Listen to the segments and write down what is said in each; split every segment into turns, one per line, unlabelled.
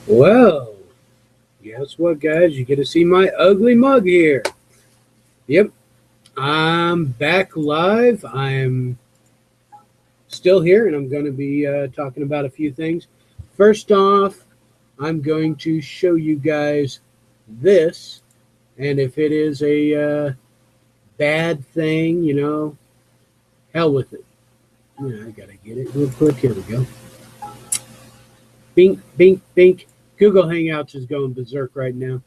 Well, guess what, guys? You get to see my ugly mug here. Yep, I'm back live. I'm still here, and I'm going to be talking about a few things. First off, I'm going to show you guys this, and if it is a bad thing, hell with it. I got to get it real quick. Here we go. Bink, bink, bink. Google Hangouts is going berserk right now.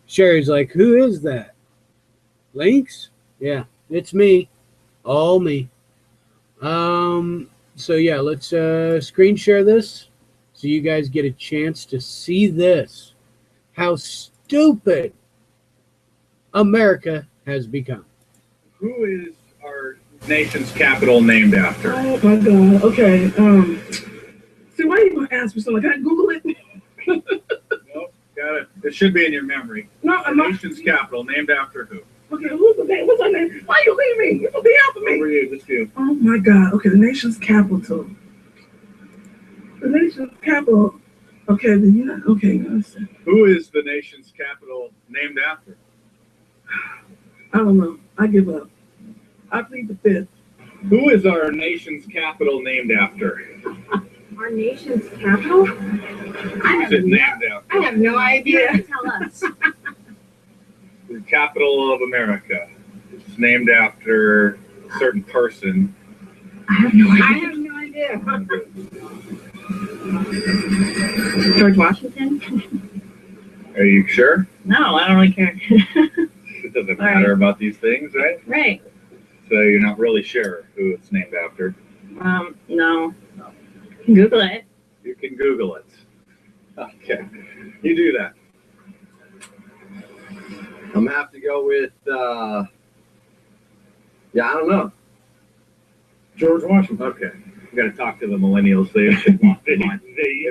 Sherry's like, who is that? Links? Yeah, it's me. All me. So yeah, let's screen share this so you guys get a chance to see this. How stupid America has become.
Who is our nation's capital named after?
Oh my God. Okay. See, why are you gonna ask me something? Can I Google it?
Nope. Got it. It should be in your memory.
No,
Our
I'm not.
nation's capital named after who?
Okay, who's the name? What's her name? Why you leave me? You gonna be helping me?
Over you. This you.
Oh my God. Okay, the nation's capital. The nation's capital. Okay, okay. Let's see.
Who is the nation's capital named after?
I don't know. I give up. I plead the fifth.
Who is our nation's capital named after?
Our nation's capital?
Who is it named after?
I have no idea. Tell us.
The capital of America. It's named after a certain person.
I have no idea. George Washington?
Are you sure?
No, I don't really care.
It doesn't matter about these things, right?
Right.
So you're not really sure who it's named after.
No. Google it.
You can Google it. Okay. You do that.
I'm gonna have to go with, I don't know.
George Washington. Okay. You got to talk to the millennials. They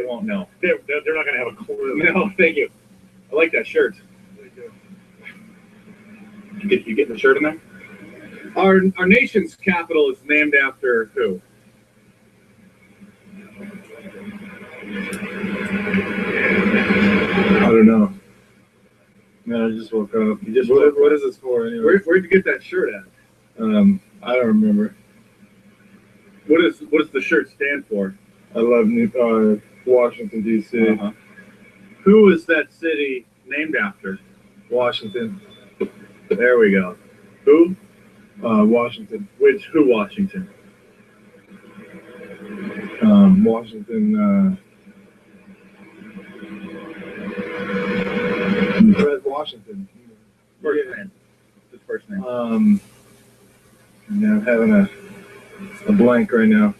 won't know. They're not going to have a clue. No, thank you. I like that shirt. You getting the shirt in there? Our nation's capital is named after who?
I don't know. Man, I just woke up.
You just
What is this for anyway?
Where'd you get that shirt at?
I don't remember.
What does the shirt stand for?
I love Washington, D.C.
Uh-huh. Who is that city named after?
Washington.
There we go. Who?
Washington.
Who Washington?
Washington. Fred Washington.
First name. His first name.
I'm having a blank right now.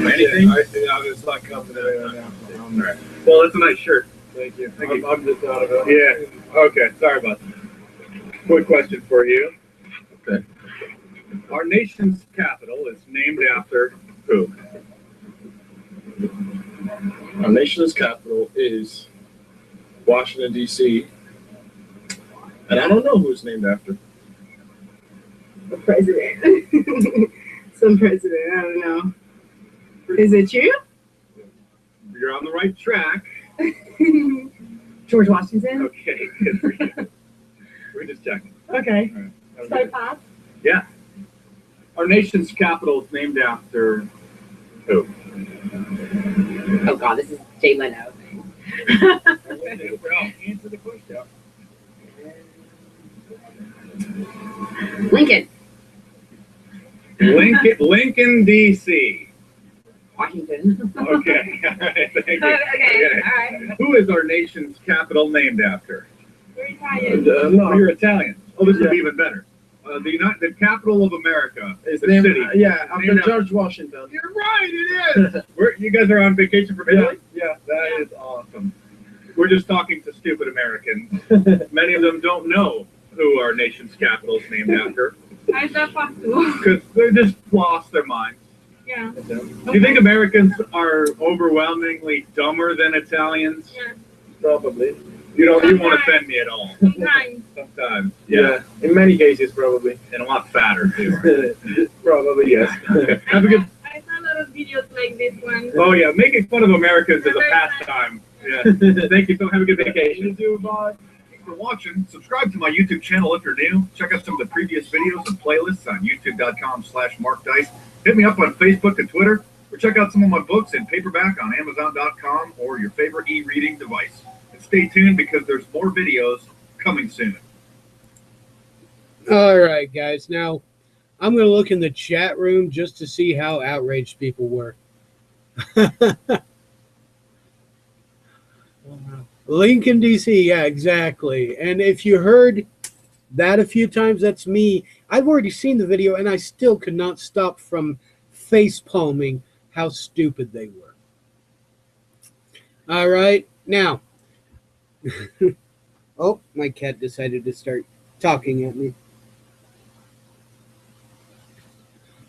Anything?
It's not coming right now.
All right. Well, that's a nice shirt.
Thank you.
Thank you.
I'm just out of it.
Yeah. Okay. Sorry about that. Quick question for you.
Okay.
Our nation's capital is named after who?
Our nation's capital is Washington, D.C. And I don't know who it's named after.
The president. Some president. I don't know. Is it you?
You're on the right track.
George Washington?
Okay. Good for you. We're just checking.
Okay.
All right.
So pop?
Yeah. Our nation's capital is named after who?
Oh God, this is Jay Leno.
Answer the question.
Lincoln.
Lincoln, D.C.
Washington.
Okay. All right. Thank you.
Okay. All right.
Who is our nation's capital named after?
You're Italian.
No, you're Italian. Oh, this would be even better. The capital of America is the
named,
city.
after George Washington.
You're right, it is. You guys are on vacation from Italy?
Yeah.
That is awesome. We're just talking to stupid Americans. Many of them don't know who our nation's capital is named after.
How is that possible?
Because they just lost their minds.
Yeah.
Do you think Americans are overwhelmingly dumber than Italians?
Yeah.
Probably.
You won't offend me at all.
Sometimes.
Sometimes. Yeah.
In many cases, probably.
And a lot fatter, too.
Probably, yes.
Have a good...
I saw a lot of videos like this one.
Oh, yeah. Making fun of Americans is a pastime. Yeah. Thank you. So have a good vacation.
You too, bye.
Thanks for watching. Subscribe to my YouTube channel if you're new. Check out some of the previous videos and playlists on youtube.com/markdice. Hit me up on Facebook and Twitter, or check out some of my books in paperback on amazon.com or your favorite e-reading device. And stay tuned because there's more videos coming soon.
All right, guys. Now, I'm going to look in the chat room just to see how outraged people were. Lincoln, D.C. Yeah, exactly. And if you heard that a few times, that's me. I've already seen the video, and I still could not stop from face-palming how stupid they were. All right. Now, oh, my cat decided to start talking at me.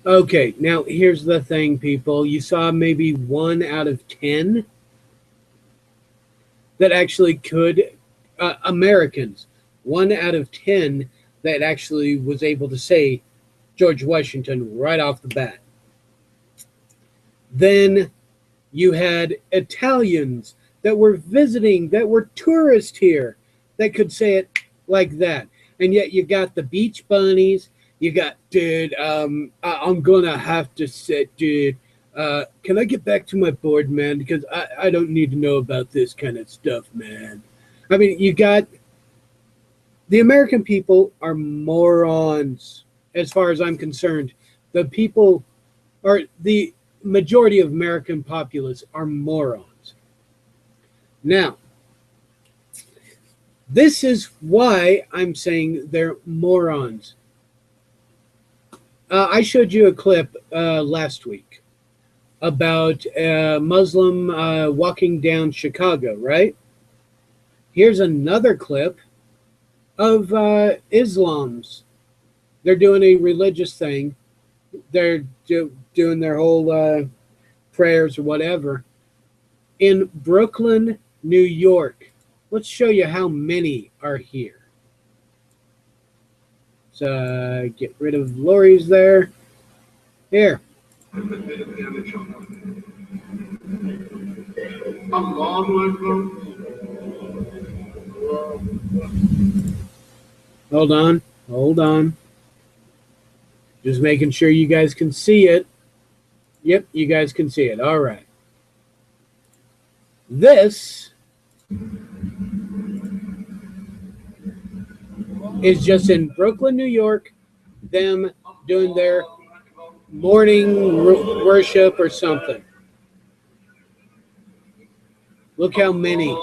Okay, now here's the thing, people. You saw maybe 1 out of 10 that actually could, Americans, 1 out of 10 that actually was able to say George Washington right off the bat. Then you had Italians that were visiting, that were tourists here, that could say it like that. And yet you got the beach bunnies. You got, dude, I'm going to have to sit, dude. Can I get back to my board, man? Because I don't need to know about this kind of stuff, man. I mean, you got, the American people are morons, as far as I'm concerned. The people, or the majority of American populace are morons. Now, this is why I'm saying they're morons. I showed you a clip last week about a Muslim walking down Chicago, right? Here's another clip of Islam's. They're doing a religious thing. They're doing their whole prayers or whatever in Brooklyn, New York. Let's show you how many are here. So get rid of Lori's there. Here. Hold on. Hold on. Just making sure you guys can see it. Yep, you guys can see it. All right. This is just in Brooklyn, New York, them doing their morning worship or something. Look how many.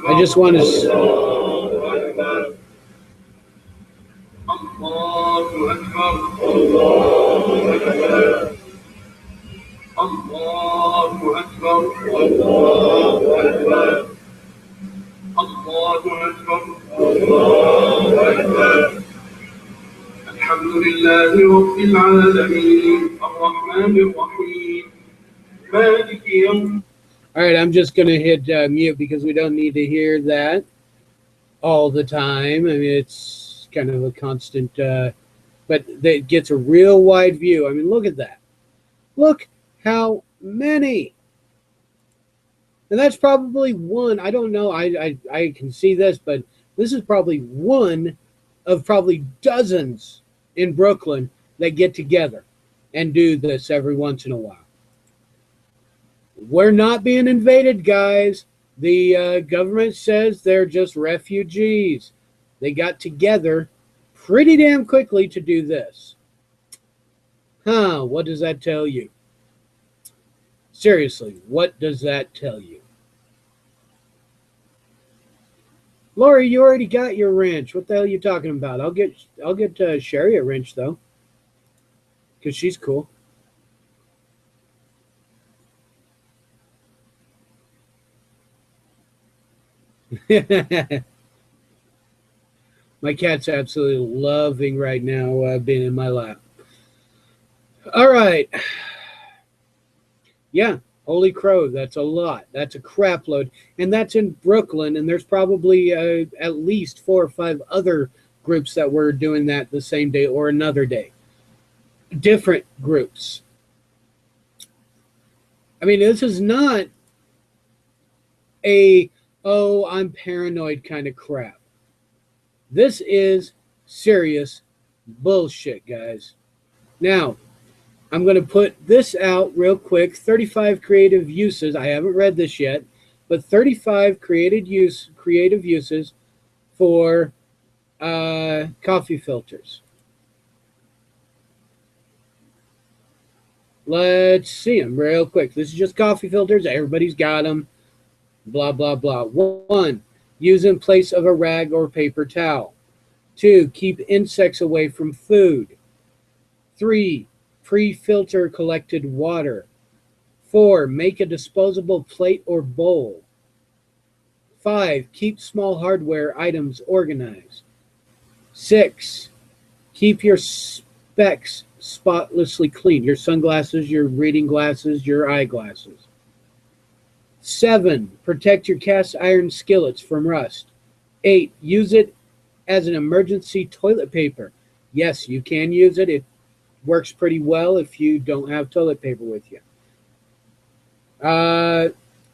I just want to.
الحمد لله رب العالمين الرحمن الرحيم مالك يوم.
All right, I'm just going to hit mute because we don't need to hear that all the time. I mean, it's kind of a constant, but it gets a real wide view. I mean, look at that. Look how many. And that's probably one. I don't know. I can see this, but this is probably one of probably dozens in Brooklyn that get together and do this every once in a while. We're not being invaded, guys. The government says they're just refugees. They got together pretty damn quickly to do this. Huh, what does that tell you? Seriously, what does that tell you? Lori, you already got your wrench. What the hell are you talking about? I'll get Sherry a wrench though, because she's cool. My cat's absolutely loving right now being in my lap. All right. Yeah, holy crow, that's a lot. That's a crap load. And that's in Brooklyn, and there's probably at least 4 or 5 other groups that were doing that the same day or another day. Different groups. I mean, this is not a, oh, I'm paranoid kind of crap. This is serious bullshit, guys. Now, I'm going to put this out real quick. 35 creative uses. I haven't read this yet, but 35 creative uses for coffee filters. Let's see them real quick. This is just coffee filters. Everybody's got them. Blah, blah, blah. 1, use in place of a rag or paper towel. 2, keep insects away from food. 3, pre-filter collected water. 4, make a disposable plate or bowl. 5, keep small hardware items organized. 6, keep your specs spotlessly clean. Your sunglasses, your reading glasses, your eyeglasses. 7, protect your cast iron skillets from rust. 8, use it as an emergency toilet paper. Yes, you can use it. It works pretty well if you don't have toilet paper with you.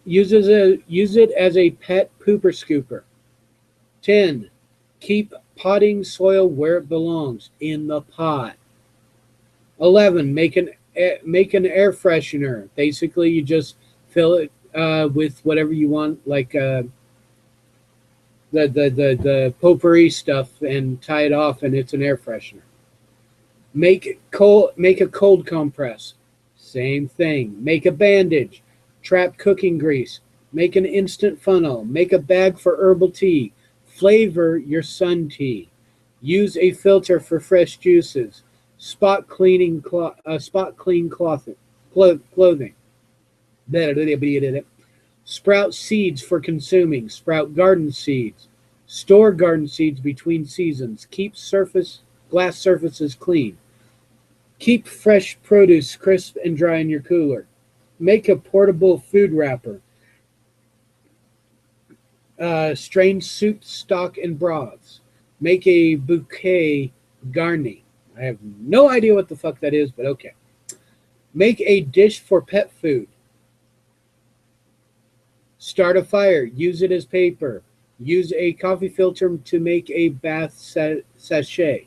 Use it as a pet pooper scooper. 10, keep potting soil where it belongs, in the pot. 11, make an air freshener. Basically, you just fill it with whatever you want, like the potpourri stuff, and tie it off, and it's an air freshener. Make a cold compress. Same thing. Make a bandage. Trap cooking grease. Make an instant funnel. Make a bag for herbal tea. Flavor your sun tea. Use a filter for fresh juices. Spot clean clothing. Sprout seeds for consuming. Sprout garden seeds. Store garden seeds between seasons. Keep glass surfaces clean. Keep fresh produce crisp and dry in your cooler. Make a portable food wrapper. Strain soup, stock, and broths. Make a bouquet garni. I have no idea what the fuck that is, but okay. Make a dish for pet food. Start a fire. Use it as paper. Use a coffee filter to make a bath sachet.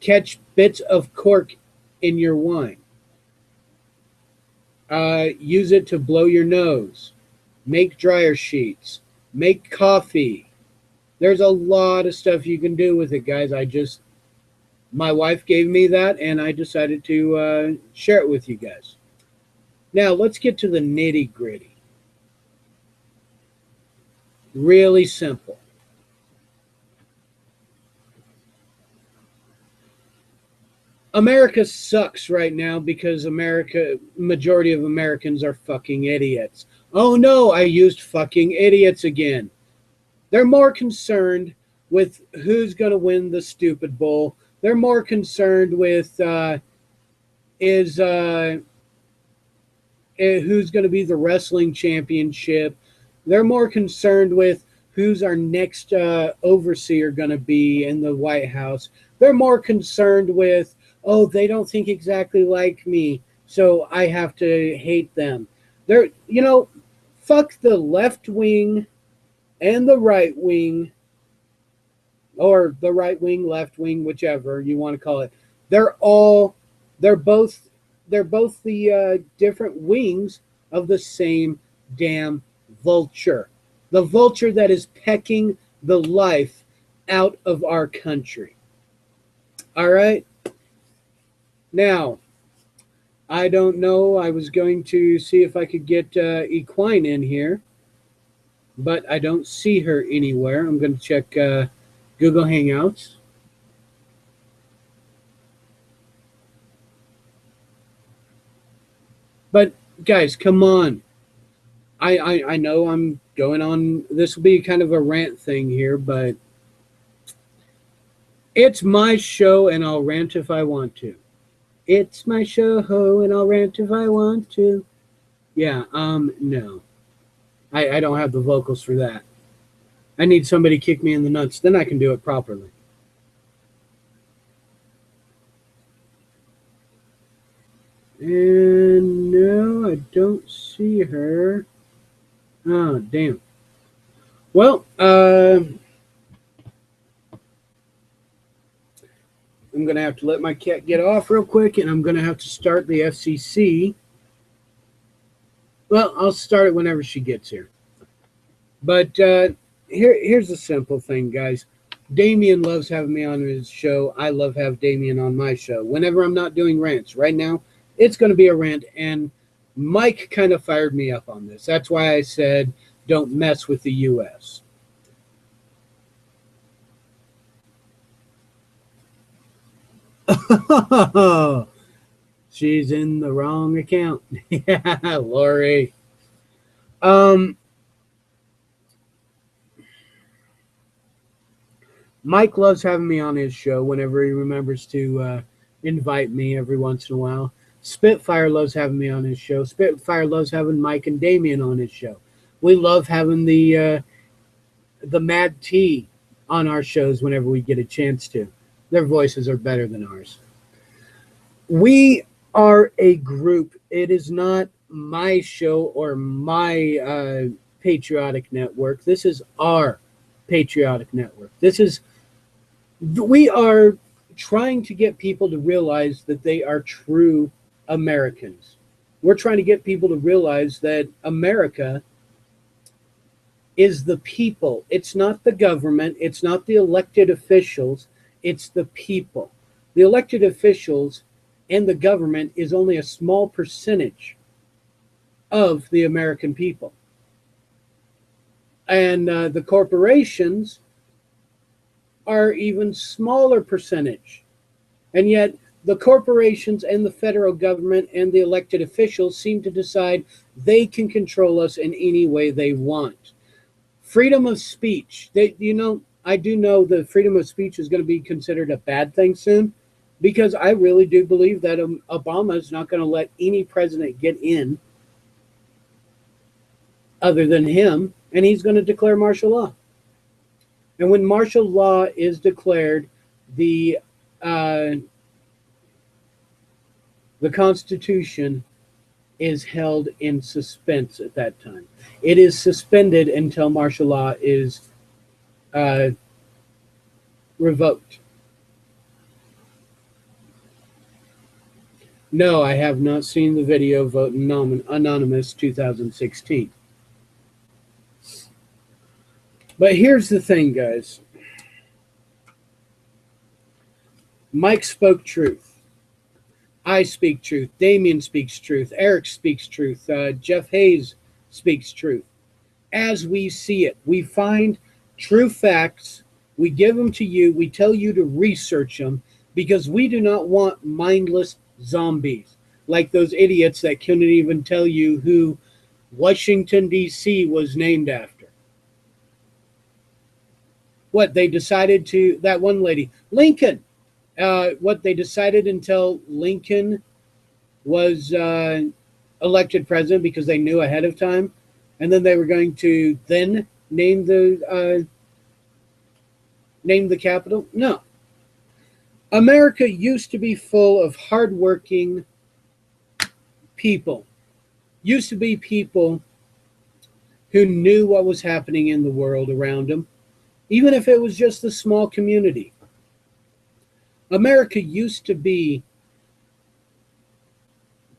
Catch bits of cork in your wine. Use it to blow your nose. Make dryer sheets. Make coffee. There's a lot of stuff you can do with it, guys. My wife gave me that, and I decided to share it with you guys. Now, let's get to the nitty-gritty. Really simple. America sucks right now because majority of Americans are fucking idiots. Oh no, I used fucking idiots again. They're more concerned with who's going to win the stupid bowl. They're more concerned with who's going to be the wrestling championship. They're more concerned with who's our next overseer going to be in the White House. They're more concerned with, oh, they don't think exactly like me, so I have to hate them. Fuck the left wing and the right wing, or the right wing, left wing, whichever you want to call it. They're both the different wings of the same damn vulture. The vulture that is pecking the life out of our country. All right? Now, I don't know. I was going to see if I could get Equine in here, but I don't see her anywhere. I'm going to check Google Hangouts. But guys, come on. I know I'm going on. This will be kind of a rant thing here, but It's my show, and I'll rant if I want to. It's my show, and I'll rant if I want to. Yeah, no. I don't have the vocals for that. I need somebody to kick me in the nuts. Then I can do it properly. And no, I don't see her. Oh, damn. Well, I'm going to have to let my cat get off real quick, and I'm going to have to start the FCC. Well, I'll start it whenever she gets here. But here's the simple thing, guys. Damien loves having me on his show. I love having Damien on my show. Whenever I'm not doing rants. Right now, it's going to be a rant, and Mike kind of fired me up on this. That's why I said, don't mess with the U.S. She's in the wrong account. Yeah, Lori. Mike loves having me on his show whenever he remembers to invite me every once in a while. Spitfire loves having me on his show. Spitfire loves having Mike and Damien on his show. We love having the Mad T on our shows whenever we get a chance to. Their voices are better than ours. We are a group. It is not my show or my patriotic network. This is our patriotic network. We are trying to get people to realize that they are true Americans. We're trying to get people to realize that America is the people. It's not the government. It's not the elected officials. It's the people. The elected officials and the government is only a small percentage of the American people. And the corporations are even smaller percentage. And yet the corporations and the federal government and the elected officials seem to decide they can control us in any way they want. Freedom of speech. I do know that freedom of speech is going to be considered a bad thing soon, because I really do believe that Obama is not going to let any president get in other than him, and he's going to declare martial law. And when martial law is declared, the Constitution is held in suspense at that time. It is suspended until martial law is revoked. No, I have not seen the video Vote Anonymous 2016. But here's the thing, guys. Mike spoke truth. I speak truth. Damien speaks truth. Eric speaks truth. Jeff Hayes speaks truth. As we see it, we find true facts. We give them to you. We tell you to research them, because we do not want mindless zombies like those idiots that couldn't even tell you who Washington, D.C. was named after. What they decided to, that one lady, Lincoln, what they decided until Lincoln was elected president, because they knew ahead of time, and then they were going to then name the capital. No. America used to be full of hardworking people. Used to be people who knew what was happening in the world around them, even if it was just a small community. America used to be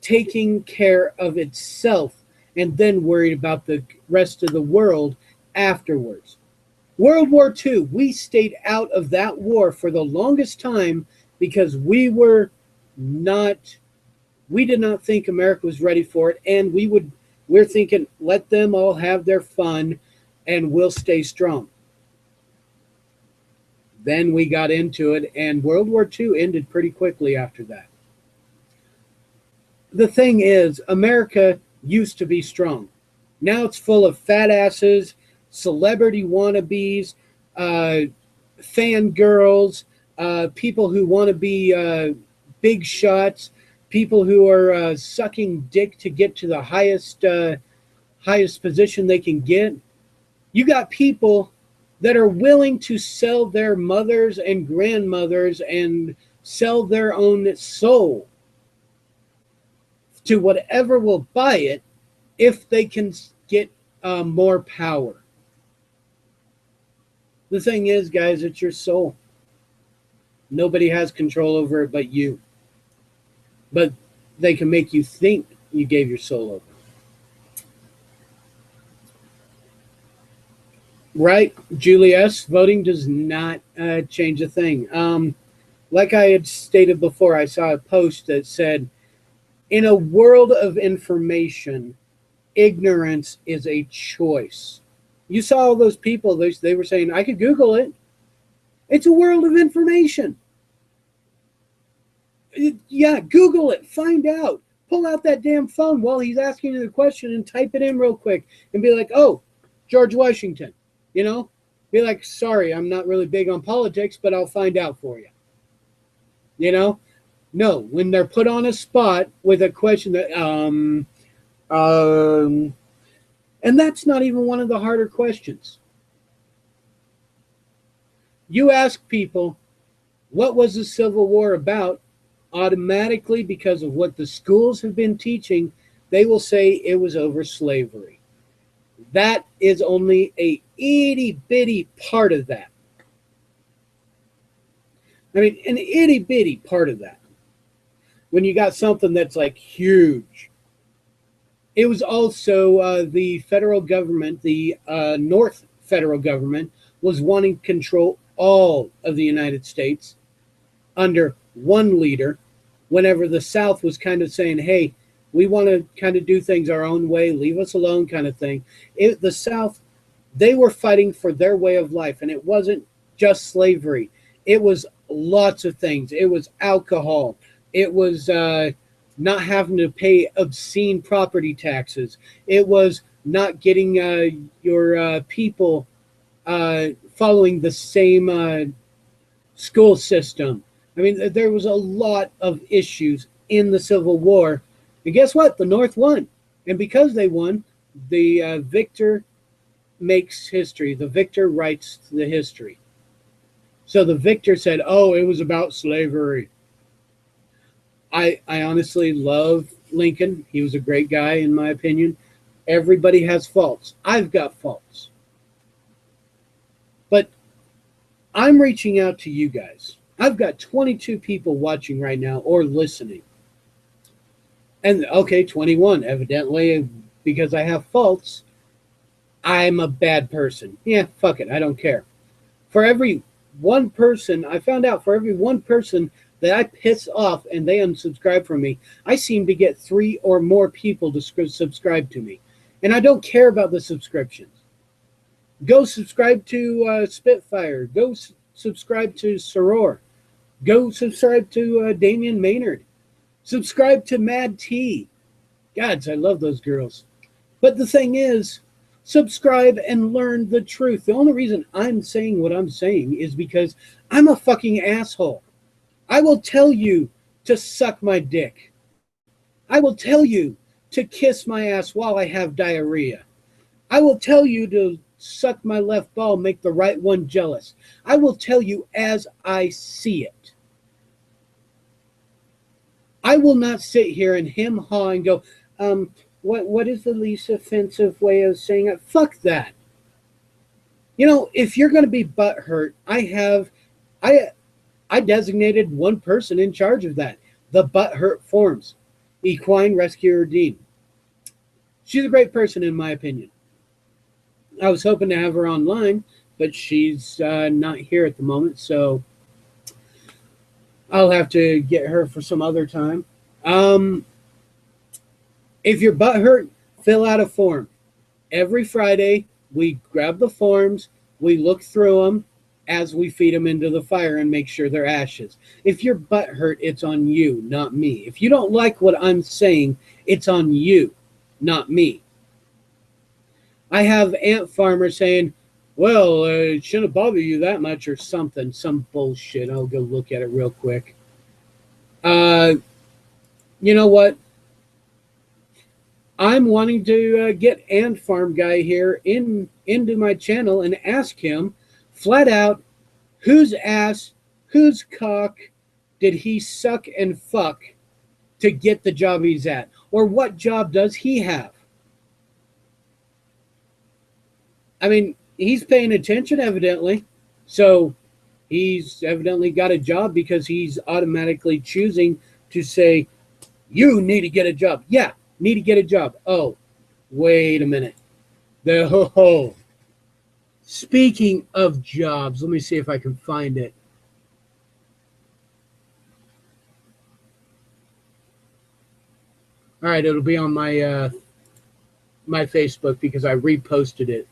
taking care of itself and then worried about the rest of the world afterwards. World War II, we stayed out of that war for the longest time because we did not think America was ready for it, and we're thinking, let them all have their fun and we'll stay strong. Then we got into it, and World War II ended pretty quickly after that. The thing is, America used to be strong. Now it's full of fat asses, celebrity wannabes, fangirls, people who want to be big shots, people who are sucking dick to get to the highest position they can get. You got people that are willing to sell their mothers and grandmothers and sell their own soul to whatever will buy it if they can get more power. The thing is, guys, it's your soul. Nobody has control over it but you. But they can make you think you gave your soul over. Right, Julie S. Voting does not change a thing. Like I had stated before, I saw a post that said, in a world of information, ignorance is a choice. You saw all those people, they were saying, I could Google it. It's a world of information. Yeah, Google it, find out. Pull out that damn phone while he's asking you the question and type it in real quick and be like, oh, George Washington. You know, be like, sorry, I'm not really big on politics, but I'll find out for you. You know, no, when they're put on a spot with a question that, and that's not even one of the harder questions. You ask people, what was the Civil War about? Automatically, because of what the schools have been teaching, they will say it was over slavery. That is only a itty-bitty part of that. I mean, an itty-bitty part of that. When you got something that's like huge. It was also the federal government, the North federal government, was wanting to control all of the United States under one leader, whenever the South was kind of saying, hey, we want to kind of do things our own way, leave us alone kind of thing. The South, they were fighting for their way of life, and it wasn't just slavery. It was lots of things. It was alcohol. It was not having to pay obscene property taxes. It was not getting your people following the same school system. I mean, there was a lot of issues in the Civil War. And guess what? The North won. And because they won, the victor makes history. The victor writes the history. So the victor said, oh, it was about slavery. I honestly love Lincoln. He was a great guy, in my opinion. Everybody has faults. I've got faults. But I'm reaching out to you guys. I've got 22 people watching right now or listening. And okay, 21. Evidently, because I have faults, I'm a bad person. Yeah, fuck it. I don't care. For every one person, I found out for every one person that I piss off and they unsubscribe from me, I seem to get 3 or more people to subscribe to me. And I don't care about the subscriptions. Go subscribe to Spitfire. Go subscribe to Soror. Go subscribe to Damian Maynard. Subscribe to Mad T. Gods, I love those girls. But the thing is, subscribe and learn the truth. The only reason I'm saying what I'm saying is because I'm a fucking asshole. I will tell you to suck my dick. I will tell you to kiss my ass while I have diarrhea. I will tell you to suck my left ball, make the right one jealous. I will tell you as I see it. I will not sit here and hem-haw and go, what is the least offensive way of saying it? Fuck that. You know, if you're going to be butthurt, I designated one person in charge of that. The Butthurt Forums. Equine Rescuer Dean. She's a great person in my opinion. I was hoping to have her online, but she's not here at the moment, so I'll have to get her for some other time. If your butt hurt, fill out a form. Every Friday, we grab the forms, we look through them as we feed them into the fire and make sure they're ashes. If your butt hurt, it's on you, not me. If you don't like what I'm saying, it's on you, not me. I have Ant Farmer saying, Well, it shouldn't bother you that much or something. Some bullshit. I'll go look at it real quick. You know what? I'm wanting to get Ant Farm Guy here into my channel and ask him flat out, whose ass, whose cock did he suck and fuck to get the job he's at? Or what job does he have? I mean, he's paying attention, evidently. So he's evidently got a job because he's automatically choosing to say, you need to get a job. Yeah, need to get a job. Oh, wait a minute. Speaking of jobs, let me see if I can find it. All right, it'll be on my my Facebook because I reposted it.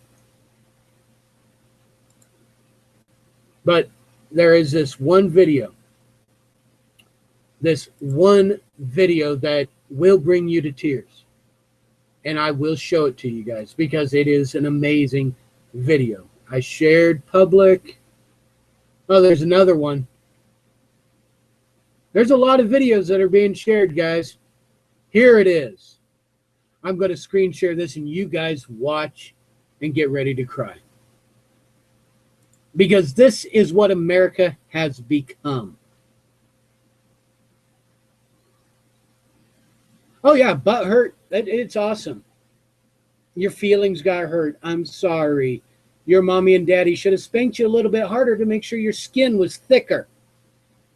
But there is this one video that will bring you to tears. And I will show it to you guys because it is an amazing video. I shared public. Oh, there's another one. There's a lot of videos that are being shared, guys. Here it is. I'm going to screen share this and you guys watch and get ready to cry. Because this is what America has become. Oh, yeah, butt hurt. It's awesome. Your feelings got hurt. I'm sorry. Your mommy and daddy should have spanked you a little bit harder to make sure your skin was thicker.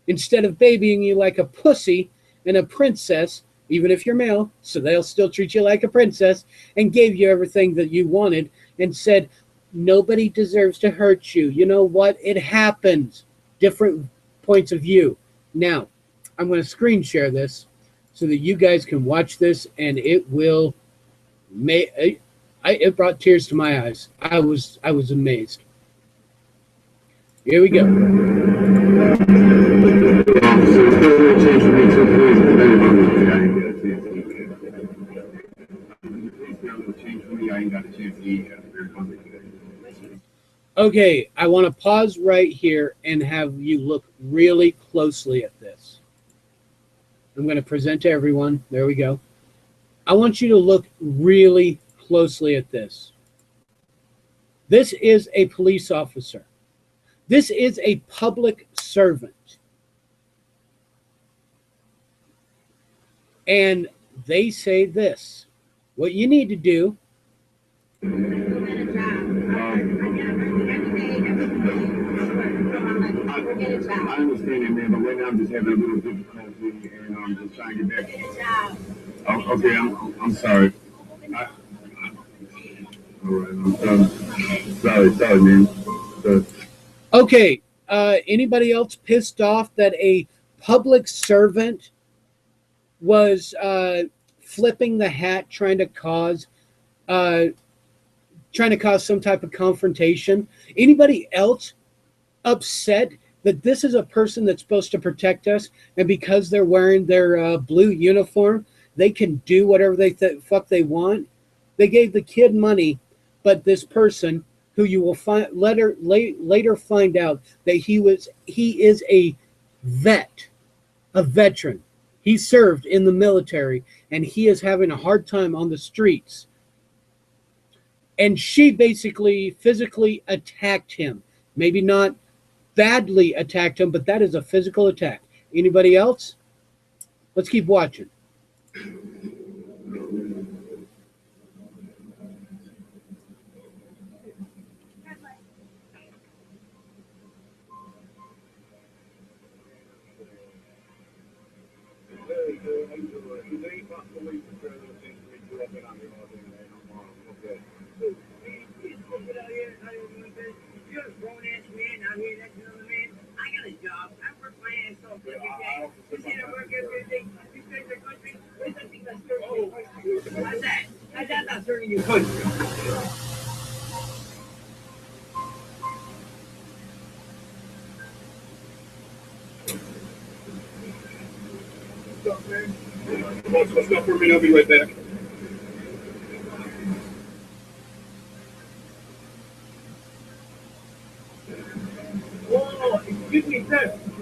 Instead of babying you like a pussy and a princess, even if you're male, so they'll still treat you like a princess, and gave you everything that you wanted and said, nobody deserves to hurt you. You know what? It happens. Different points of view. Now, I'm going to screen share this so that you guys can watch this, and it will it brought tears to my eyes. I was amazed. Here we go. Okay, I want to pause right here and have you look really closely at this. I'm going to present to everyone. There we go. I want you to look really closely at this. This is a police officer. This is a public servant. And they say this. What you need to do
I understand that, man, but right now I'm just having a little difficulty and I'm just trying to get back. Oh, okay, I'm sorry. All right, I'm sorry, man.
Okay, anybody else pissed off that a public servant was flipping the hat, trying to cause some type of confrontation? Anybody else upset that this is a person that's supposed to protect us, and because they're wearing their blue uniform, they can do whatever they fuck they want? They gave the kid money, but this person, who you will later find out that he is a veteran. He served in the military, and he is having a hard time on the streets. And she basically physically attacked him. Maybe not badly attacked him, but that is a physical attack. Anybody else? Let's keep watching.
Stop for a minute, I'll be right back.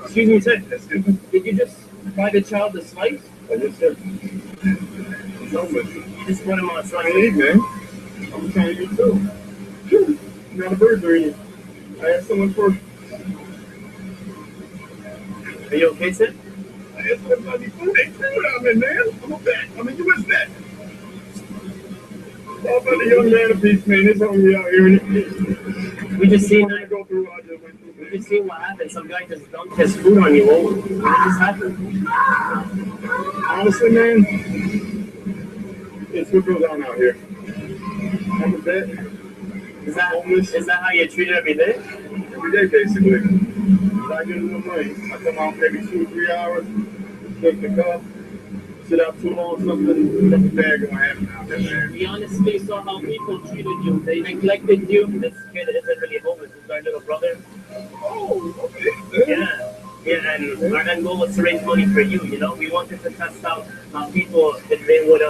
Excuse me, sir.
That's good.
Did you just buy the child the slice?
I just said, no, but
Just put him on a
I
slice.
ain't, man. I'm trying to eat too. Sure. Not a burger eating. I asked someone for.
Are you okay, sir?
I asked someone about the food. Hey, food out there, man. I'm a vet. I'm a U.S. vet. All about the young man of peace, man. It's hungry out here.
We just seen
I'm gonna go through what I just went through,
we
man.
just seen what happened. Some guy just dumped his food on you. What just happened?
Honestly, man, it's what goes on out here. I'm a vet.
Is that
Homeless.
is that how you treat it every day?
Every day, basically. If I get a little money, I come out maybe 2 or 3 hours, take the cup, sit out too long, something, dump the bag, and what happens out there, man.
We honestly saw how people treated you. They neglected you. This kid isn't really homeless. This is our little brother.
Oh, okay.
Yeah. Yeah, and our end goal was to raise money for you, you know? We wanted to test out how people, if they would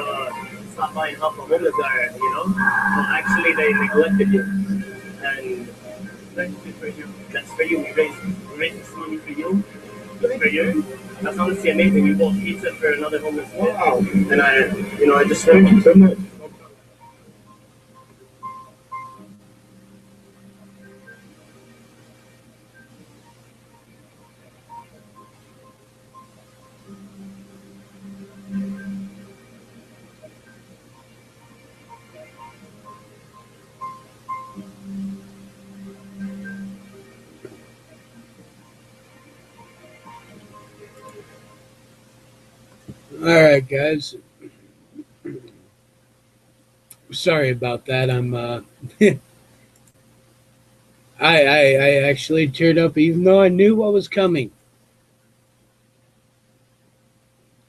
stop by and help a homeless guy, you know? But actually, they neglected you. And that's for you. We raised this money for you. That's for you. That's honestly amazing. We bought pizza for another homeless kid.
Wow.
And I just
Thank you so much.
All right, guys. Sorry about that. I actually teared up even though I knew what was coming.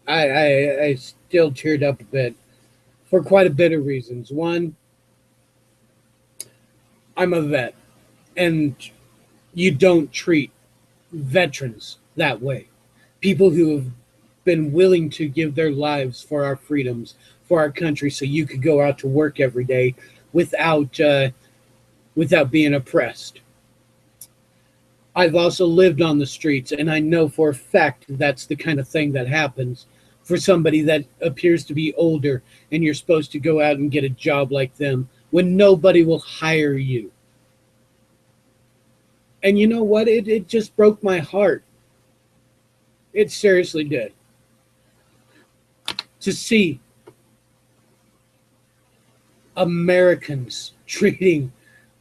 I still teared up a bit for quite a bit of reasons. One, I'm a vet, and you don't treat veterans that way. People who have been willing to give their lives for our freedoms, for our country, so you could go out to work every day without being oppressed. I've also lived on the streets, and I know for a fact that's the kind of thing that happens for somebody that appears to be older, and you're supposed to go out and get a job like them when nobody will hire you. And you know what? It just broke my heart. It seriously did. To see Americans treating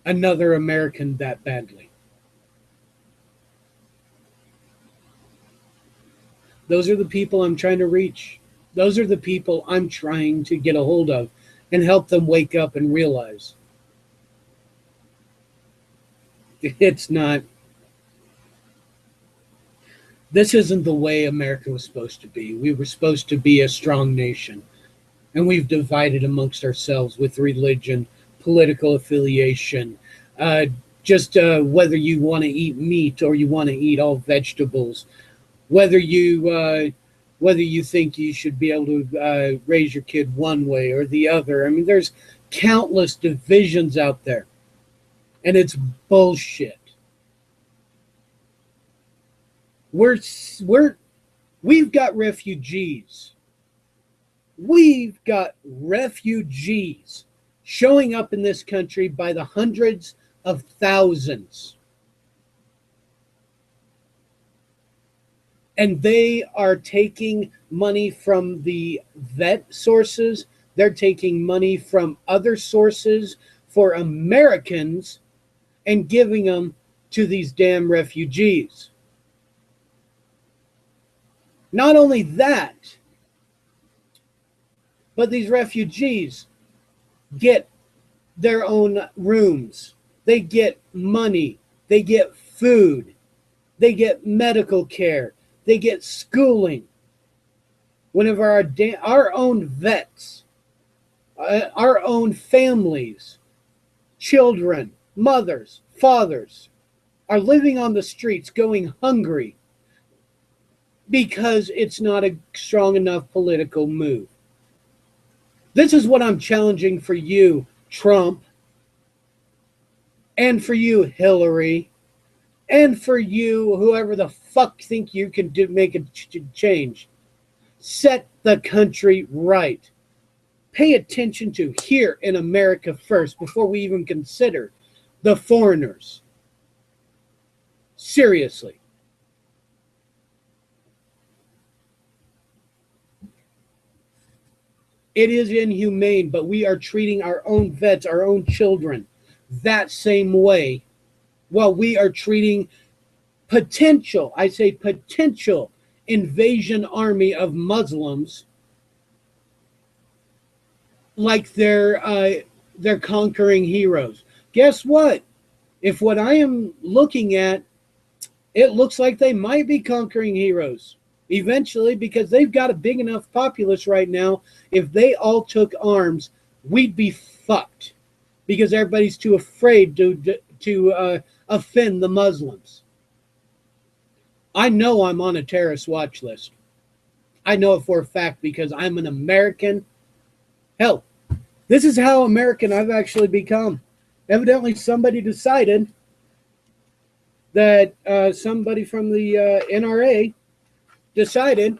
another American that badly. Those are the people I'm trying to reach. Those are the people I'm trying to get a hold of and help them wake up and realize it's not, this isn't the way America was supposed to be. We were supposed to be a strong nation, and we've divided amongst ourselves with religion, political affiliation, just whether you want to eat meat or you want to eat all vegetables, whether you think you should be able to raise your kid one way or the other. I mean, there's countless divisions out there, and it's bullshit. We've got refugees. We've got refugees showing up in this country by the hundreds of thousands. And they are taking money from the vet sources. They're taking money from other sources for Americans and giving them to these damn refugees. Not only that, but these refugees get their own rooms. They get money. They get food. They get medical care. They get schooling. Whenever our own vets, our own families, children, mothers, fathers are living on the streets going hungry because it's not a strong enough political move. This is what I'm challenging for you, Trump, and for you, Hillary, And for you, whoever the fuck think you can make a change, set the country right. Pay attention to here in America first before we even consider the foreigners. Seriously. It is inhumane, but we are treating our own vets, our own children, that same way, while we are treating potential, I say potential, invasion army of Muslims like they're conquering heroes. Guess what? If what I am looking at, it looks like they might be conquering heroes eventually, because they've got a big enough populace right now. If they all took arms, we'd be fucked, because everybody's too afraid to offend the Muslims. I know I'm on a terrorist watch list. I know it for a fact because I'm an American. Hell, this is how American I've actually become. Evidently, somebody decided that somebody from the NRA decided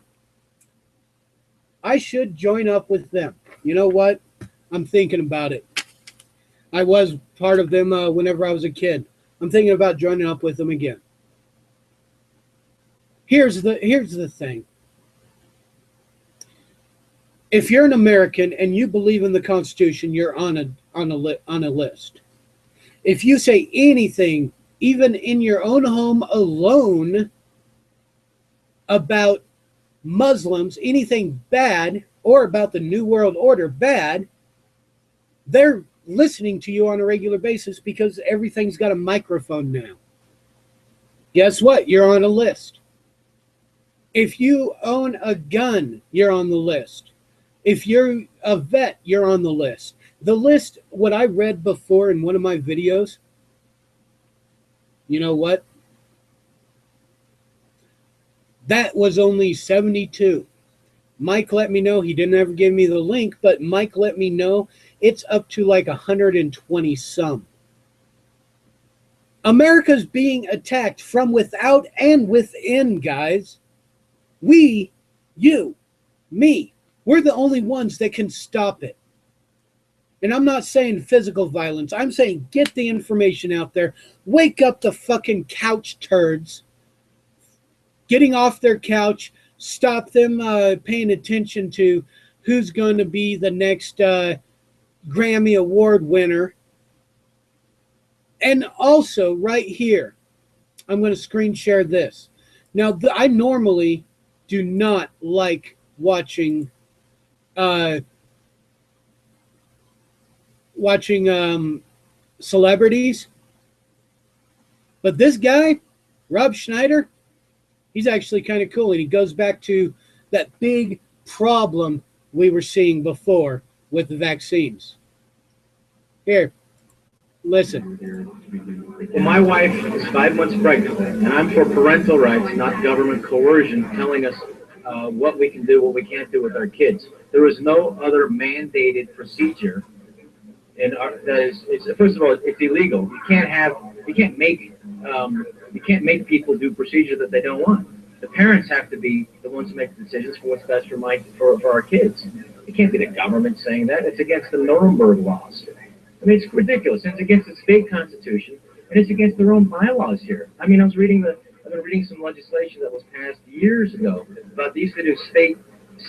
I should join up with them. You know what? I'm thinking about it. I was part of them whenever I was a kid. I'm thinking about joining up with them again. Here's the thing. If you're an American and you believe in the Constitution, you're on a list. If you say anything, even in your own home alone, about Muslims, anything bad, or about the New World Order bad, they're listening to you on a regular basis because everything's got a microphone now. Guess what? You're on a list. If you own a gun, you're on the list. If you're a vet, you're on the list. The list, what I read before in one of my videos, you know what? That was only 72. Mike let me know, he didn't ever give me the link, but Mike let me know it's up to like 120 some. America's being attacked from without and within, guys. We, you, me, we're the only ones that can stop it. And I'm not saying physical violence. I'm saying get the information out there. Wake up the fucking couch turds. Getting off their couch. Stop them paying attention to who's going to be the next Grammy Award winner. And also, right here, I'm going to screen share this. Now, I normally do not like watching celebrities, but this guy, Rob Schneider, he's actually kind of cool, and he goes back to that big problem we were seeing before with the vaccines. Here, listen.
Well, my wife is 5 months pregnant, and I'm for parental rights, not government coercion, telling us what we can do, what we can't do with our kids. There is no other mandated procedure. And first of all, it's illegal. You can't make people do procedures that they don't want. The parents have to be the ones who make the decisions for what's best for our kids. It can't be the government saying that. It's against the Nuremberg laws. I mean, it's ridiculous. It's against the state constitution, and it's against their own bylaws here. I mean, I've been reading some legislation that was passed years ago about these to do state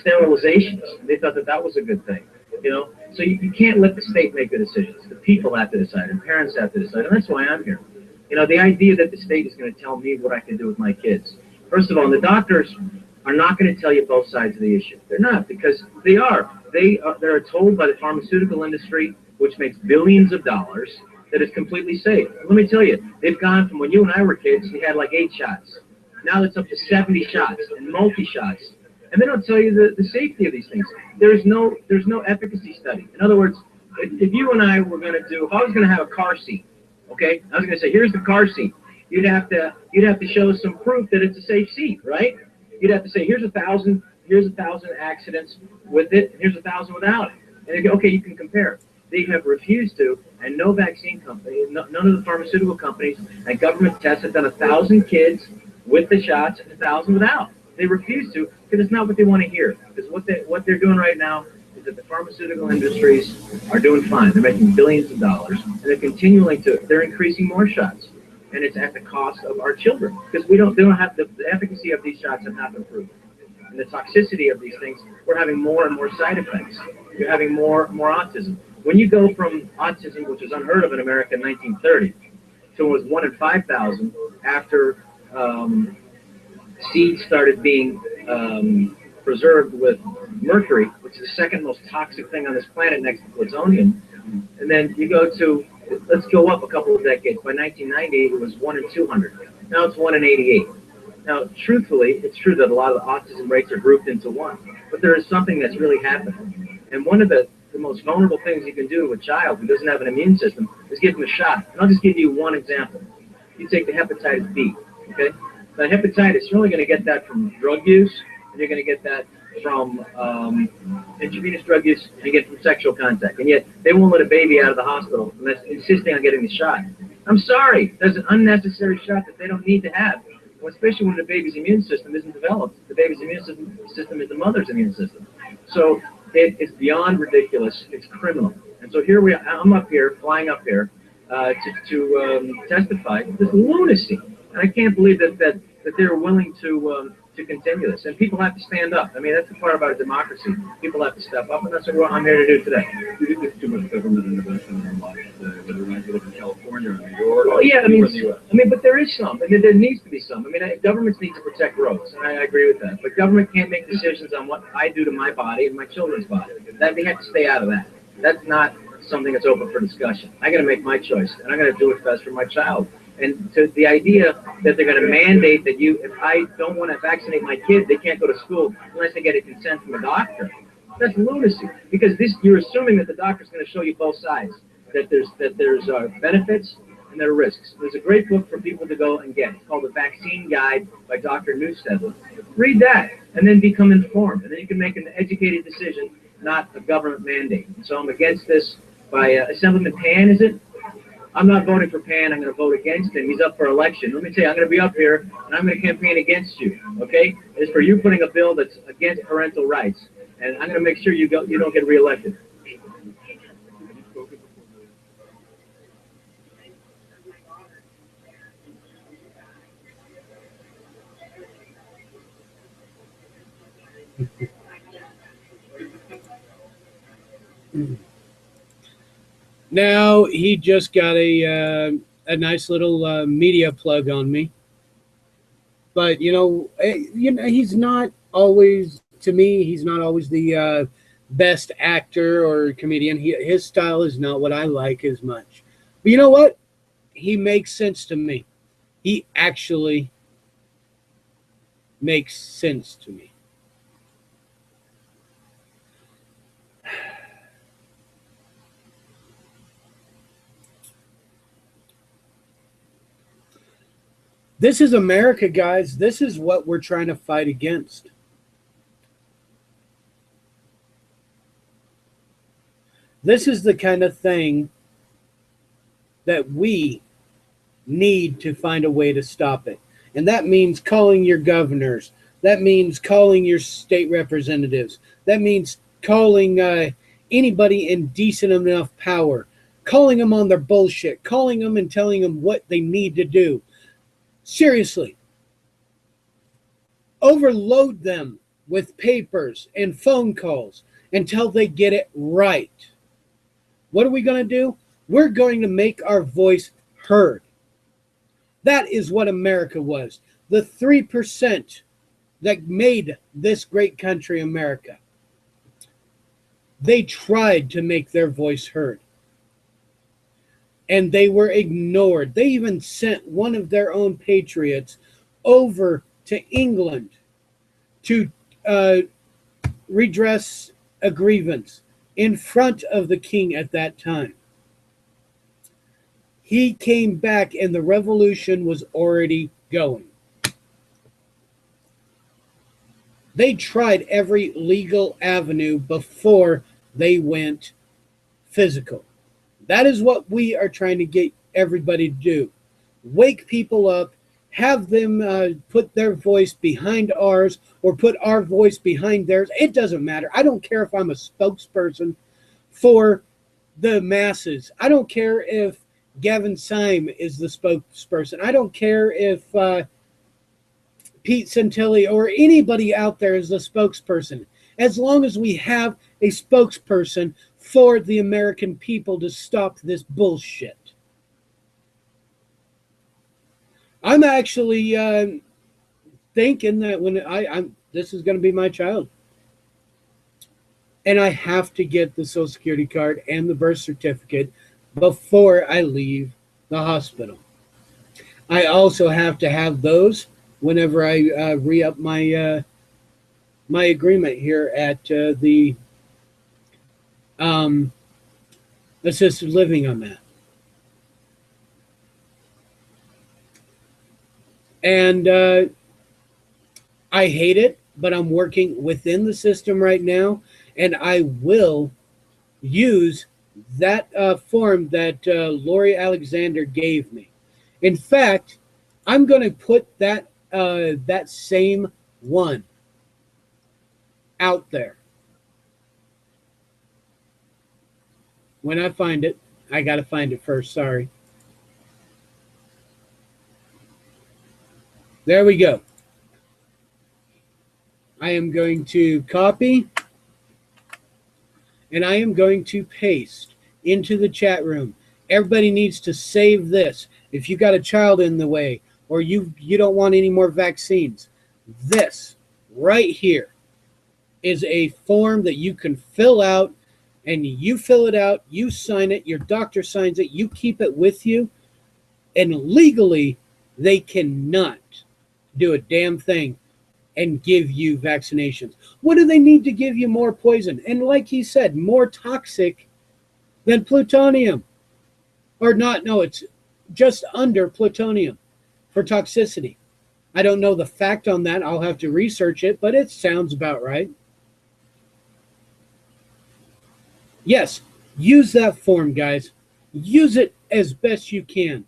sterilizations. They thought that was a good thing, you know. So you can't let the state make the decisions. The people have to decide, and parents have to decide, and that's why I'm here. You know, the idea that the state is going to tell me what I can do with my kids. First of all, the doctors are not going to tell you both sides of the issue. They're not, because they are. They're told by the pharmaceutical industry, which makes billions of dollars, that it's completely safe. Let me tell you, they've gone from when you and I were kids, we had like 8 shots. Now it's up to 70 shots and multi-shots. And they don't tell you the safety of these things. There's no efficacy study. In other words, if you and I were going to if I was going to have a car seat, okay, I was going to say, here's the car seat. You'd have to show some proof that it's a safe seat, right? You'd have to say, here's 1,000 accidents with it, and here's 1,000 without it. And they go, okay, you can compare. They have refused to. And no vaccine company, none of the pharmaceutical companies and government tests have done 1,000 kids with the shots and 1,000 without. They refuse to because it's not what they want to hear. Because what they're doing right now is that the pharmaceutical industries are doing fine. They're making billions of dollars, and they're increasing more shots, and it's at the cost of our children because they don't have the efficacy of these shots have not been proven, and the toxicity of these things. We're having more and more side effects. You're having more autism. When you go from autism, which was unheard of in America in 1930, to it was 1 in 5,000 after seeds started being preserved with mercury, which is the second most toxic thing on this planet next to plutonium. And then you go to, let's go up a couple of decades. By 1990, it was 1 in 200. Now it's 1 in 88. Now, truthfully, it's true that a lot of the autism rates are grouped into one, but there is something that's really happening. And one of the most vulnerable things you can do to a child who doesn't have an immune system is give them a shot. And I'll just give you one example. You take the hepatitis B, okay? The hepatitis, you're only going to get that from drug use, and you're going to get that from intravenous drug use, and you get from sexual contact. And yet, they won't let a baby out of the hospital unless insisting on getting the shot. I'm sorry, there's an unnecessary shot that they don't need to have, well, especially when the baby's immune system isn't developed. The baby's immune system is the mother's immune system. So it is beyond ridiculous. It's criminal. And so here I'm up here, flying up here to testify this lunacy. And I can't believe that they're willing to continue this. And people have to stand up. I mean, that's the part about a democracy. People have to step up, and that's what I'm here to do today.
Do you think there's too much government intervention in our lives, whether or not you live in California or New York?
Well, yeah,
or in the US?
but there is some. I mean, there needs to be some. I mean, governments need to protect roads, and I agree with that. But government can't make decisions on what I do to my body and my children's body. They have to stay out of that. That's not something that's open for discussion. I got to make my choice, and I'm going to do what's best for my child. And to the idea that they're going to mandate that if I don't want to vaccinate my kid, they can't go to school unless they get a consent from a doctor. That's lunacy, because you're assuming that the doctor's going to show you both sides, that there's benefits and there are risks. There's a great book for people to go and get. It's called The Vaccine Guide by Dr. Neustedler. Read that and then become informed, and then you can make an educated decision, not a government mandate. And so I'm against this by Assemblyman Pan, is it? I'm not voting for Pan. I'm going to vote against him. He's up for election. Let me tell you, I'm going to be up here, and I'm going to campaign against you, okay? It's for you putting a bill that's against parental rights, and I'm going to make sure you don't get reelected.
Now he just got a nice little media plug on me, but he's not always, to me, he's not always the best actor or comedian. His style is not what I like as much. But you know what? He makes sense to me. He actually makes sense to me. This is America, guys. This is what we're trying to fight against. This is the kind of thing that we need to find a way to stop it. And that means calling your governors. That means calling your state representatives. That means calling anybody in decent enough power. Calling them on their bullshit. Calling them and telling them what they need to do. Seriously, overload them with papers and phone calls until they get it right. What are we going to do? We're going to make our voice heard. That is what America was. The 3% that made this great country America. They tried to make their voice heard. And they were ignored. They even sent one of their own patriots over to England to redress a grievance in front of the king at that time. He came back and the revolution was already going. They tried every legal avenue before they went physical. That is what we are trying to get everybody to do. Wake people up, have them put their voice behind ours or put our voice behind theirs. It doesn't matter. I don't care if I'm a spokesperson for the masses. I don't care if Gavin Syme is the spokesperson. I don't care if Pete Santilli or anybody out there is the spokesperson. As long as we have a spokesperson for the American people to stop this bullshit. I'm actually thinking that when I'm this is going to be my child. And I have to get the Social Security card and the birth certificate before I leave the hospital. I also have to have those whenever I re-up my my agreement here at the assisted living I'm at. And I hate it, but I'm working within the system right now, and I will use that form that Lori Alexander gave me. In fact, I'm going to put that that same one out there. When I find it, I got to find it first. Sorry. There we go. I am going to copy and I am going to paste into the chat room. Everybody needs to save this. If you got a child in the way or you don't want any more vaccines, this right here is a form that you can fill out, and you fill it out, you sign it, your doctor signs it, you keep it with you, and legally they cannot do a damn thing and give you vaccinations. What do they need to give you more poison? And like he said, more toxic than plutonium. Or not, no, it's just under plutonium for toxicity. I don't know the fact on that. I'll have to research it, but it sounds about right. Yes, use that form, guys. Use it as best you can.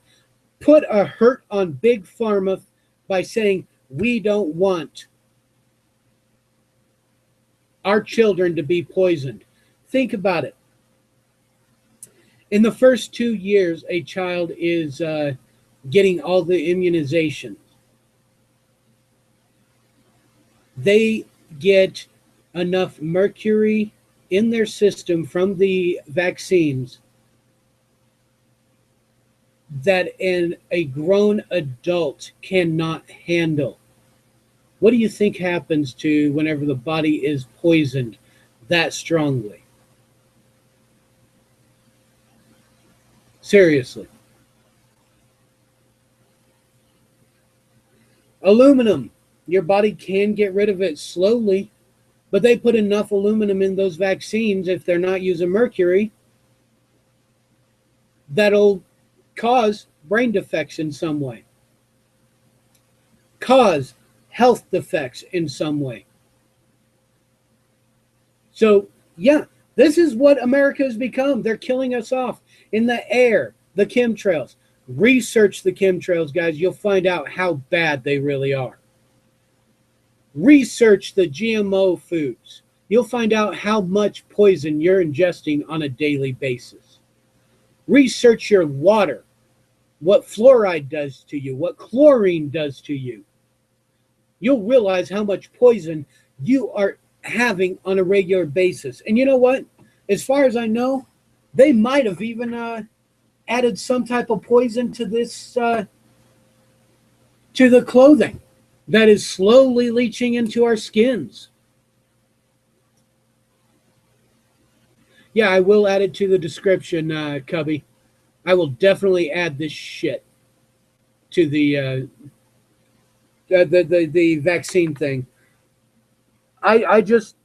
Put a hurt on Big Pharma by saying, we don't want our children to be poisoned. Think about it. In the first 2 years, a child is getting all the immunizations. They get enough mercury in their system from the vaccines that a grown adult cannot handle. What do you think happens to whenever the body is poisoned that strongly? Seriously. Aluminum. Your body can get rid of it slowly, but they put enough aluminum in those vaccines, if they're not using mercury, that'll cause brain defects in some way, cause health defects in some way. So, yeah, this is what America has become. They're killing us off in the air, the chemtrails. Research the chemtrails, guys. You'll find out how bad they really are. Research the GMO foods. You'll find out how much poison you're ingesting on a daily basis. Research your water, what fluoride does to you, what chlorine does to you. You'll realize how much poison you are having on a regular basis. And you know what? As far as I know, they might have even added some type of poison to this, to the clothing that is slowly leaching into our skins. Yeah, I will add it to the description, Cubby. I will definitely add this shit to the vaccine thing. I just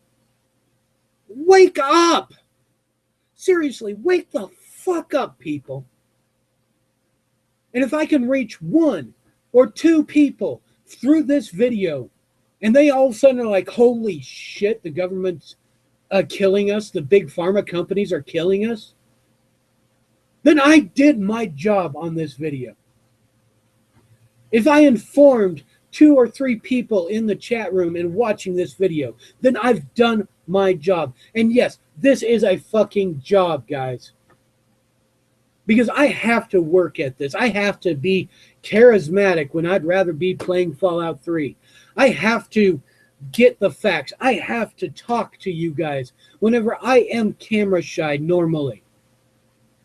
wake up. Seriously, wake the fuck up, people. And if I can reach 1 or 2 people through this video, and they all of a sudden are like, holy shit, the government's killing us, the big pharma companies are killing us, then I did my job on this video. If I informed 2 or 3 people in the chat room and watching this video, then I've done my job. And yes, this is a fucking job, guys. Because I have to work at this. I have to be charismatic when I'd rather be playing Fallout 3. I have to get the facts. I have to talk to you guys whenever I am camera shy normally.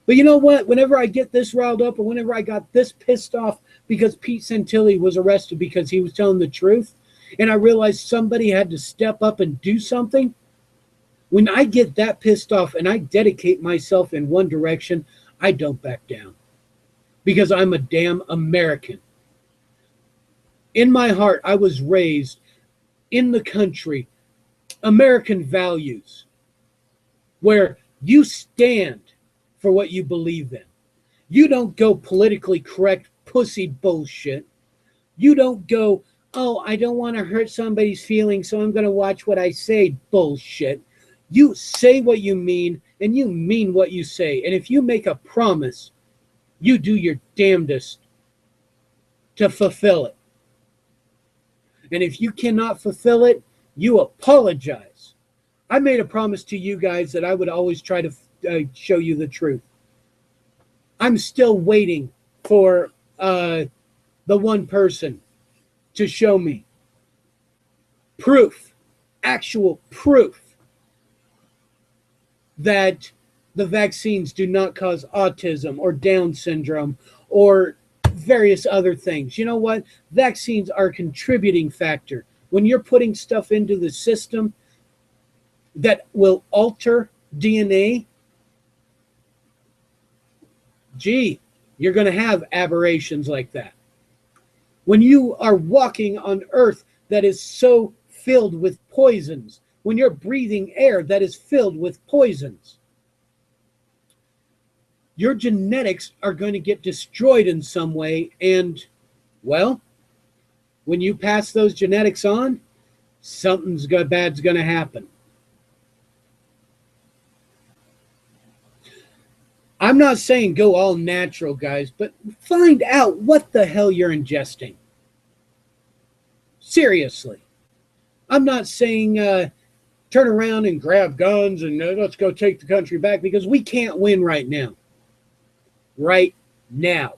But you know what? Whenever I get this riled up, or whenever I got this pissed off because Pete Santilli was arrested because he was telling the truth, and I realized somebody had to step up and do something, when I get that pissed off and I dedicate myself in one direction, I don't back down. Because I'm a damn American. In my heart, I was raised in the country, American values, where you stand for what you believe in. You don't go politically correct pussy bullshit. You don't go, oh, I don't want to hurt somebody's feelings, so I'm going to watch what I say bullshit. You say what you mean, and you mean what you say. And if you make a promise, you do your damnedest to fulfill it. And if you cannot fulfill it, you apologize. I made a promise to you guys that I would always try to show you the truth. I'm still waiting for the one person to show me proof, actual proof, that the vaccines do not cause autism or Down syndrome or various other things. You know what? Vaccines are a contributing factor. When you're putting stuff into the system that will alter DNA, gee, you're going to have aberrations like that. When you are walking on earth that is so filled with poisons, when you're breathing air that is filled with poisons, your genetics are going to get destroyed in some way. And, well, when you pass those genetics on, something's bad's going to happen. I'm not saying go all natural, guys, but find out what the hell you're ingesting. Seriously. I'm not saying turn around and grab guns and let's go take the country back, because we can't win right now. Right now.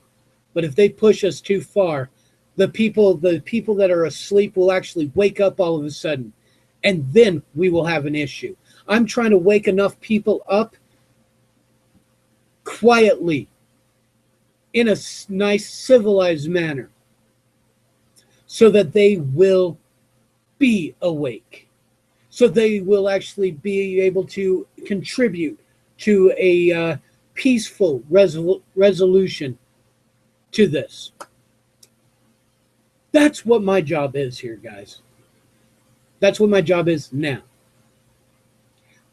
But if they push us too far, the people that are asleep will actually wake up all of a sudden, and then we will have an issue. I'm trying to wake enough people up quietly in a nice civilized manner so that they will be awake, so they will actually be able to contribute to a peaceful resolution to this. That's what my job is here, guys. That's what my job is now.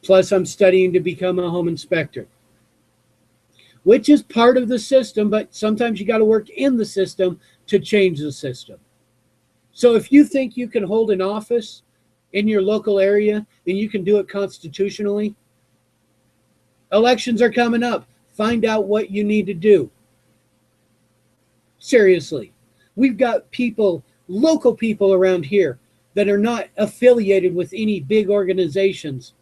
Plus, I'm studying to become a home inspector, which is part of the system, but sometimes you got to work in the system to change the system. So if you think you can hold an office in your local area and you can do it constitutionally, elections are coming up. Find out what you need to do. Seriously. We've got people, local people around here that are not affiliated with any big organizations.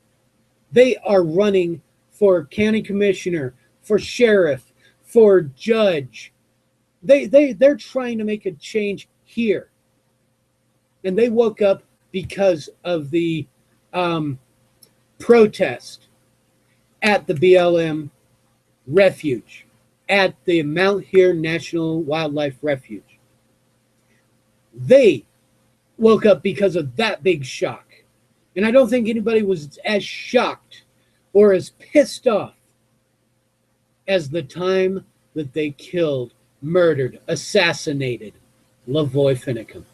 They are running for county commissioner, for sheriff, for judge. They're trying to make a change here. And they woke up because of the protest at the BLM refuge, at the Mount Hare National Wildlife Refuge. They woke up because of that big shock. And I don't think anybody was as shocked or as pissed off as the time that they killed, murdered, assassinated Lavoy Finicum.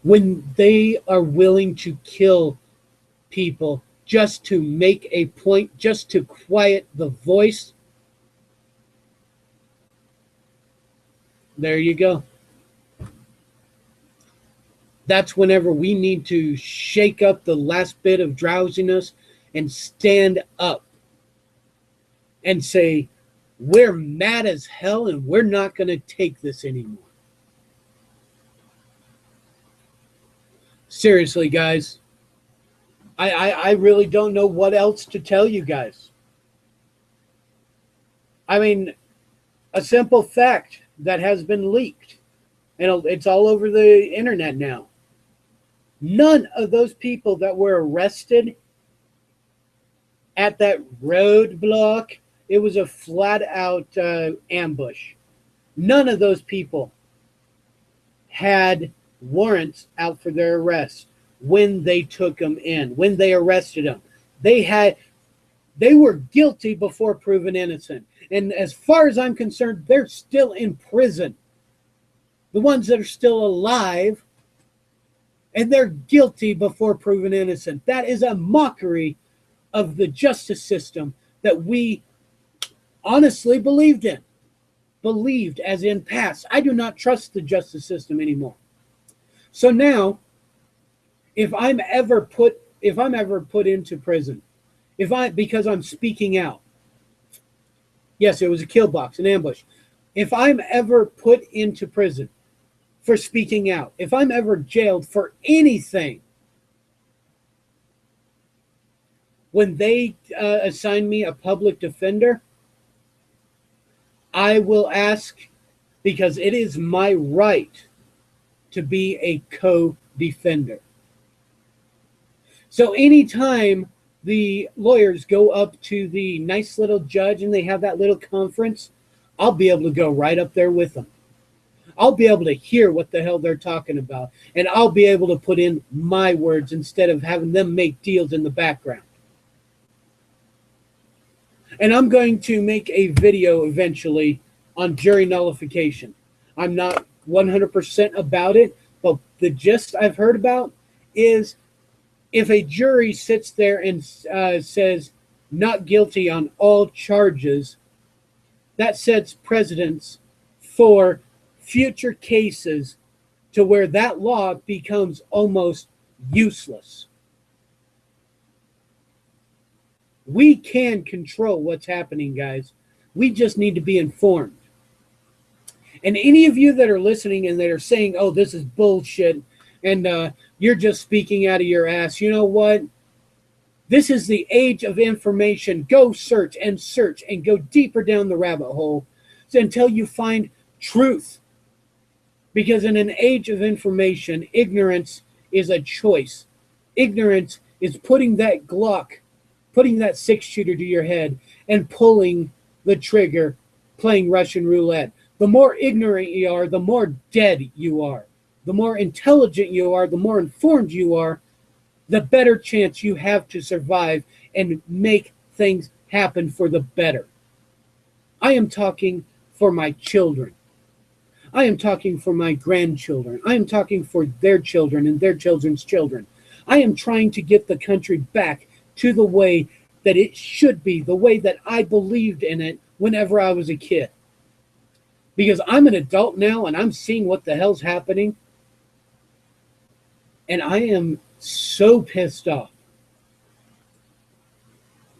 When they are willing to kill people just to make a point, just to quiet the voice, there you go. That's whenever we need to shake up the last bit of drowsiness and stand up and say, we're mad as hell and we're not going to take this anymore. Seriously, guys, I really don't know what else to tell you guys. I mean, a simple fact that has been leaked, and it's all over the internet now. None of those people that were arrested at that roadblock, it was a flat out ambush. None of those people had warrants out for their arrest when they took them in, when they arrested them. They were guilty before proven innocent. And as far as I'm concerned, they're still in prison. The ones that are still alive, and they're guilty before proven innocent. That is a mockery of the justice system that we honestly believed in. Believed as in past. I do not trust the justice system anymore. So now, if I'm ever put into prison, because I'm speaking out, yes, it was a kill box, an ambush. If I'm ever put into prison for speaking out, if I'm ever jailed for anything, when they assign me a public defender, I will ask, because it is my right to be a co-defender. So anytime the lawyers go up to the nice little judge and they have that little conference, I'll be able to go right up there with them. I'll be able to hear what the hell they're talking about, and I'll be able to put in my words instead of having them make deals in the background. And I'm going to make a video eventually on jury nullification. I'm not 100% about it, but the gist I've heard about is if a jury sits there and says not guilty on all charges, that sets precedents for future cases to where that law becomes almost useless. We can control what's happening, guys. We just need to be informed. And any of you that are listening and that are saying, oh, this is bullshit, and you're just speaking out of your ass, you know what? This is the age of information. Go search and go deeper down the rabbit hole until you find truth. Because in an age of information, ignorance is a choice. Ignorance is putting that Glock, putting that 6-shooter to your head and pulling the trigger, playing Russian roulette. The more ignorant you are, the more dead you are. The more intelligent you are, the more informed you are, the better chance you have to survive and make things happen for the better. I am talking for my children. I am talking for my grandchildren. I am talking for their children and their children's children. I am trying to get the country back to the way that it should be, the way that I believed in it whenever I was a kid. Because I'm an adult now and I'm seeing what the hell's happening. And I am so pissed off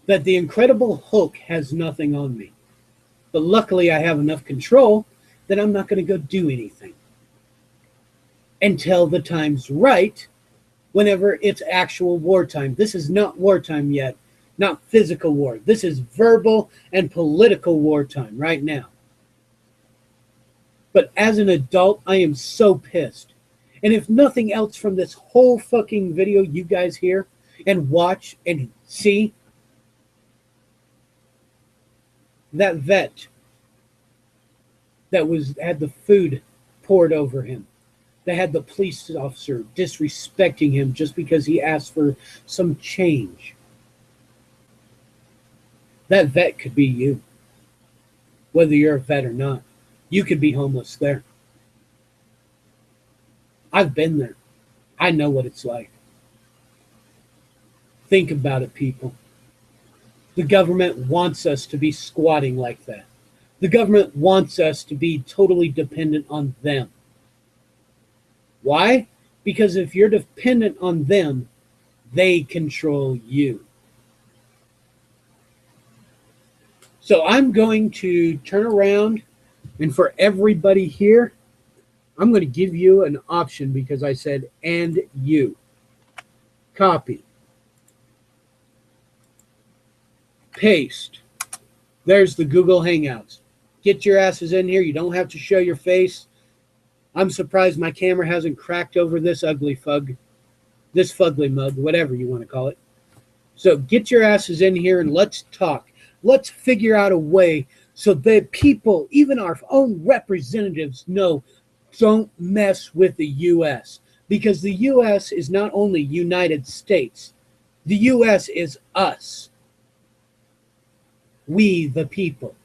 that the Incredible Hulk has nothing on me. But luckily I have enough control that I'm not going to go do anything until the time's right, whenever it's actual wartime. This is not wartime yet, not physical war. This is verbal and political wartime right now. But as an adult, I am so pissed. And if nothing else from this whole fucking video you guys hear and watch and see, that vet that had the food poured over him, that had the police officer disrespecting him just because he asked for some change. That vet could be you. Whether you're a vet or not, you could be homeless there. I've been there. I know what it's like. Think about it, people. The government wants us to be squatting like that. The government wants us to be totally dependent on them. Why? Because if you're dependent on them, they control you. So I'm going to turn around, and for everybody here, I'm going to give you an option because I said, and you. Copy. Paste. There's the Google Hangouts. Get your asses in here. You don't have to show your face. I'm surprised my camera hasn't cracked over this ugly fug. This fugly mug, whatever you want to call it. So get your asses in here and let's talk. Let's figure out a way so that people, even our own representatives, know don't mess with the U.S. Because the U.S. is not only United States. The U.S. is us. We, the people.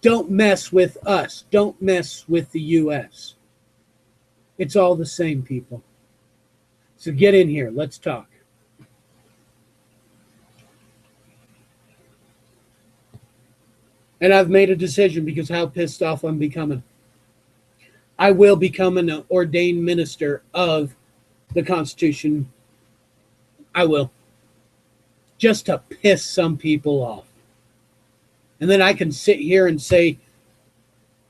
Don't mess with us. Don't mess with the U.S. It's all the same, people. So get in here. Let's talk. And I've made a decision because how pissed off I'm becoming. I will become an ordained minister of the Constitution. I will. Just to piss some people off. And then I can sit here and say,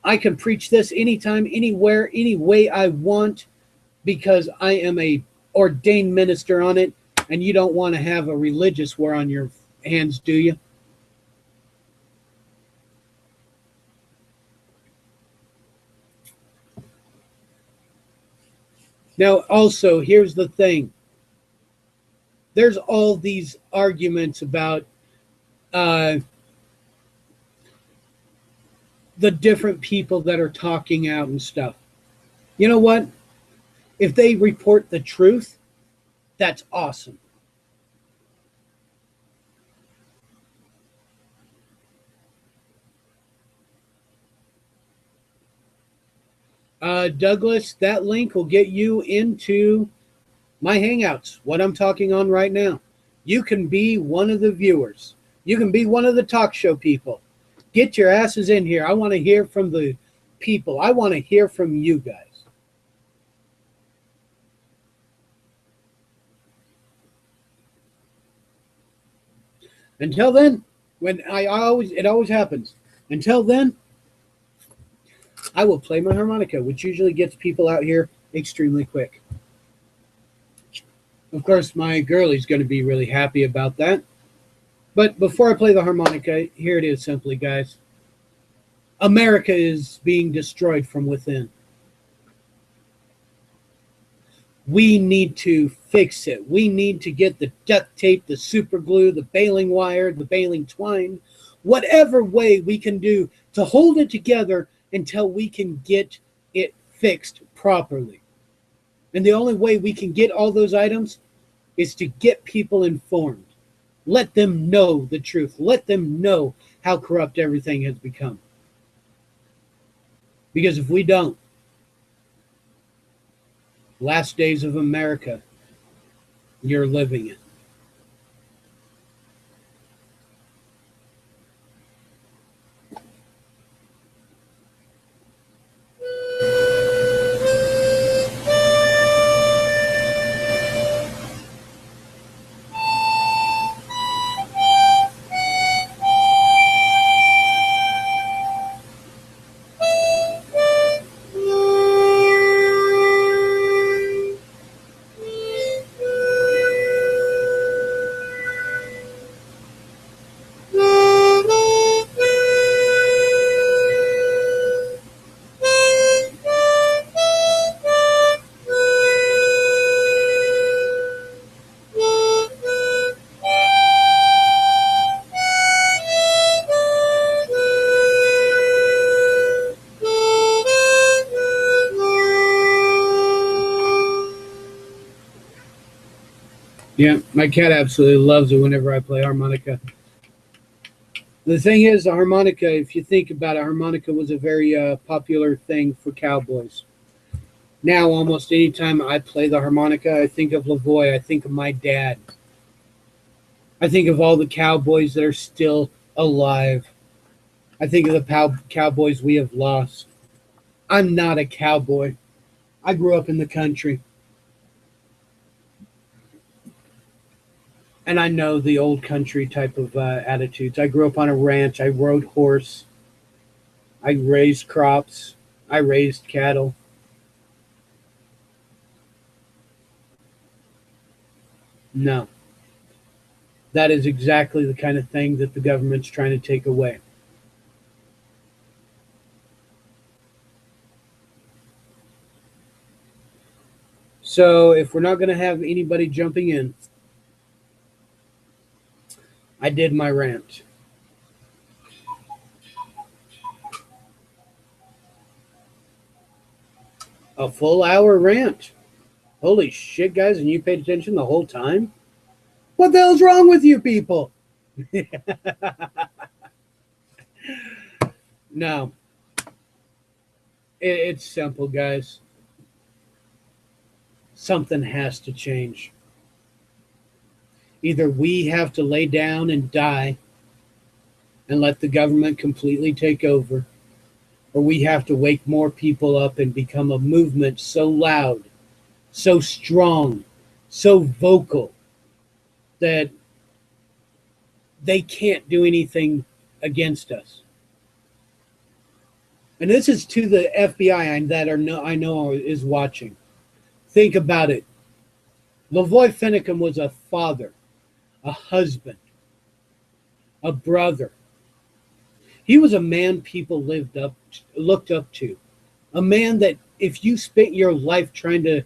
I can preach this anytime, anywhere, any way I want because I am a ordained minister on it, and you don't want to have a religious war on your hands, do you? Now, also, here's the thing. There's all these arguments about the different people that are talking out and stuff. You know what? If they report the truth, that's awesome. Douglas, that link will get you into my Hangouts, what I'm talking on right now. You can be one of the viewers. You can be one of the talk show people. Get your asses in here. I want to hear from the people. I want to hear from you guys. Until then, it always happens. Until then, I will play my harmonica, which usually gets people out here extremely quick. Of course, my girlie's going to be really happy about that. But before I play the harmonica, here it is simply, guys. America is being destroyed from within. We need to fix it. We need to get the duct tape, the super glue, the baling wire, the baling twine, whatever way we can do to hold it together until we can get it fixed properly. And the only way we can get all those items is to get people informed. Let them know the truth. Let them know how corrupt everything has become. Because if we don't, last days of America, you're living it. Yeah, my cat absolutely loves it whenever I play harmonica. The thing is, the harmonica, if you think about it, harmonica was a very popular thing for cowboys. Now, almost any time I play the harmonica, I think of Lavoie. I think of my dad. I think of all the cowboys that are still alive. I think of the cowboys we have lost. I'm not a cowboy. I grew up in the country. And I know the old country type of attitudes. I grew up on a ranch. I rode horse. I raised crops. I raised cattle. No. That is exactly the kind of thing that the government's trying to take away. So if we're not going to have anybody jumping in, I did my rant. A full hour rant. Holy shit, guys, and you paid attention the whole time? What the hell's wrong with you people? No. It's simple, guys. Something has to change. Either we have to lay down and die and let the government completely take over, or we have to wake more people up and become a movement so loud, so strong, so vocal that they can't do anything against us. And this is to the FBI that I know is watching. Think about it. Lavoy Finicum was a father, a husband, a brother. He was a man people looked up to. A man that if you spent your life trying to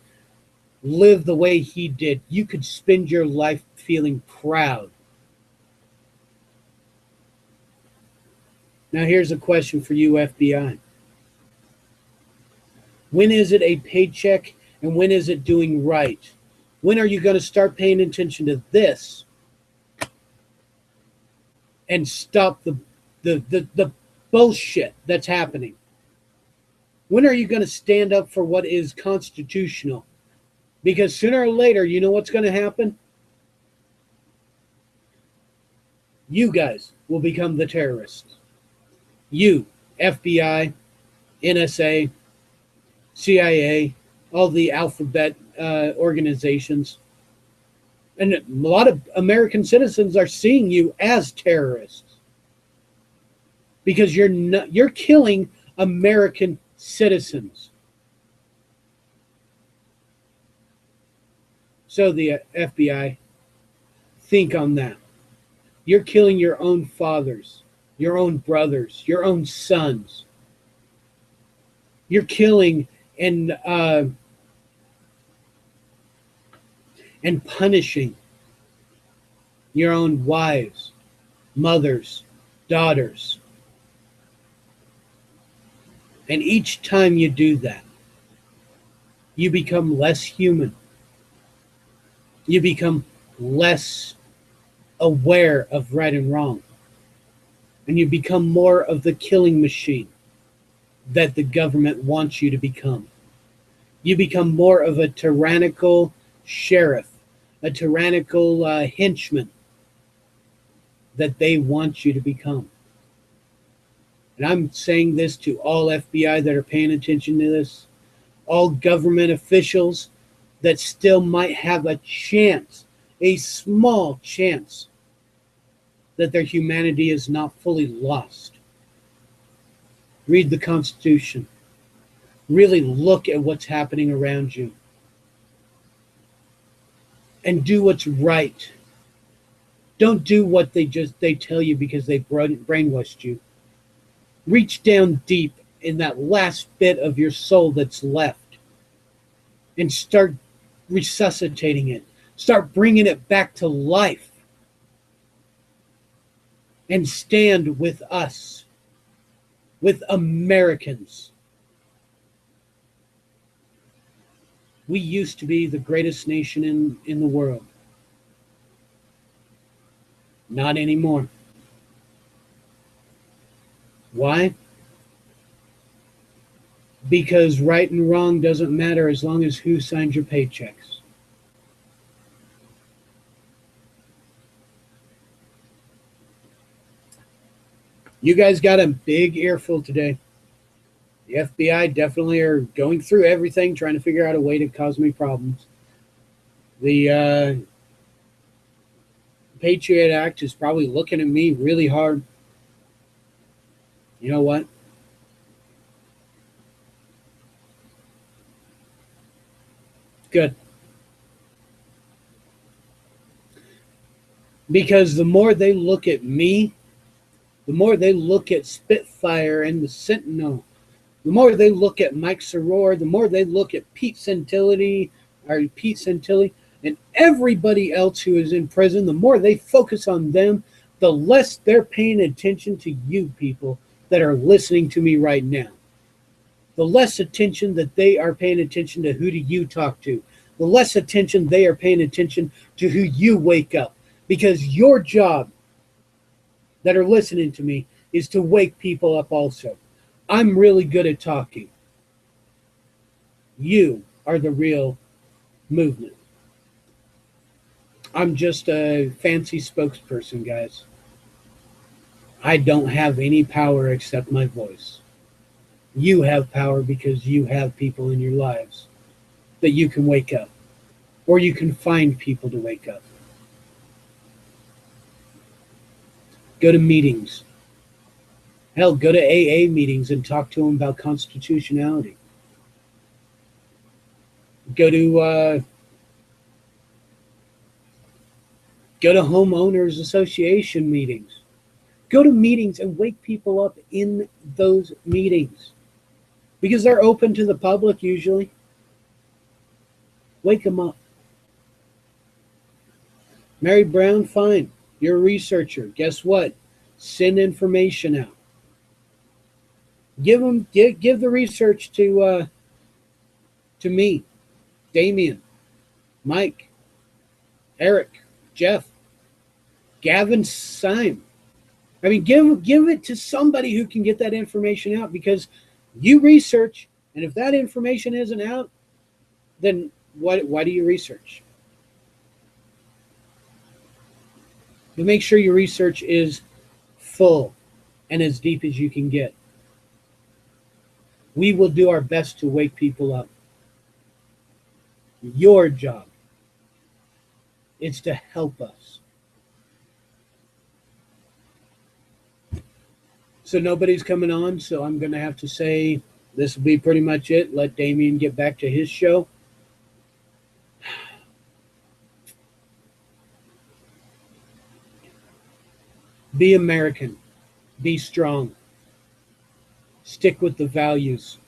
live the way he did, you could spend your life feeling proud. Now here's a question for you, FBI. When is it a paycheck and when is it doing right? When are you going to start paying attention to this and stop the bullshit that's happening? When are you going to stand up for what is constitutional? Because sooner or later, you know what's going to happen? You guys will become the terrorists. You, FBI, NSA, CIA, all the alphabet organizations. And a lot of American citizens are seeing you as terrorists. Because you're killing American citizens. So the FBI, think on that. You're killing your own fathers, your own brothers, your own sons. You're killing and punishing your own wives, mothers, daughters. And each time you do that, you become less human. You become less aware of right and wrong. And you become more of the killing machine that the government wants you to become. You become more of a tyrannical sheriff, a tyrannical henchman that they want you to become. And I'm saying this to all FBI that are paying attention to this, all government officials that still might have a chance, a small chance, that their humanity is not fully lost. Read the Constitution. Really look at what's happening around you. And do what's right. Don't do what they tell you because they brainwashed you. Reach down deep in that last bit of your soul that's left and start resuscitating it. Start bringing it back to life. And stand with us, with Americans. We used to be the greatest nation in the world. Not anymore. Why? Because right and wrong doesn't matter as long as who signs your paychecks. You guys got a big earful today. The FBI definitely are going through everything, trying to figure out a way to cause me problems. The Patriot Act is probably looking at me really hard. You know what? Good. Because the more they look at me, the more they look at Spitfire and the Sentinel, the more they look at Mike Soror, the more they look at Pete Santilli, and everybody else who is in prison, the more they focus on them, the less they're paying attention to you people that are listening to me right now. The less attention that they are paying attention to who do you talk to, the less attention they are paying attention to who you wake up. Because your job that are listening to me is to wake people up also. I'm really good at talking. You are the real movement. I'm just a fancy spokesperson, guys. I don't have any power except my voice. You have power because you have people in your lives that you can wake up, or you can find people to wake up. Go to meetings. Hell, go to AA meetings and talk to them about constitutionality. Go to homeowners association meetings. Go to meetings and wake people up in those meetings because they're open to the public usually. Wake them up. Mary Brown, fine. You're a researcher. Guess what? Send information out. Give the research to me, Damien, Mike, Eric, Jeff, Gavin Syme. I mean, give it to somebody who can get that information out because you research, and if that information isn't out, then why do you research? You make sure your research is full and as deep as you can get. We will do our best to wake people up. Your job is to help us. So nobody's coming on, so I'm going to have to say this will be pretty much it. Let Damien get back to his show. Be American. Be strong. Stick with the values.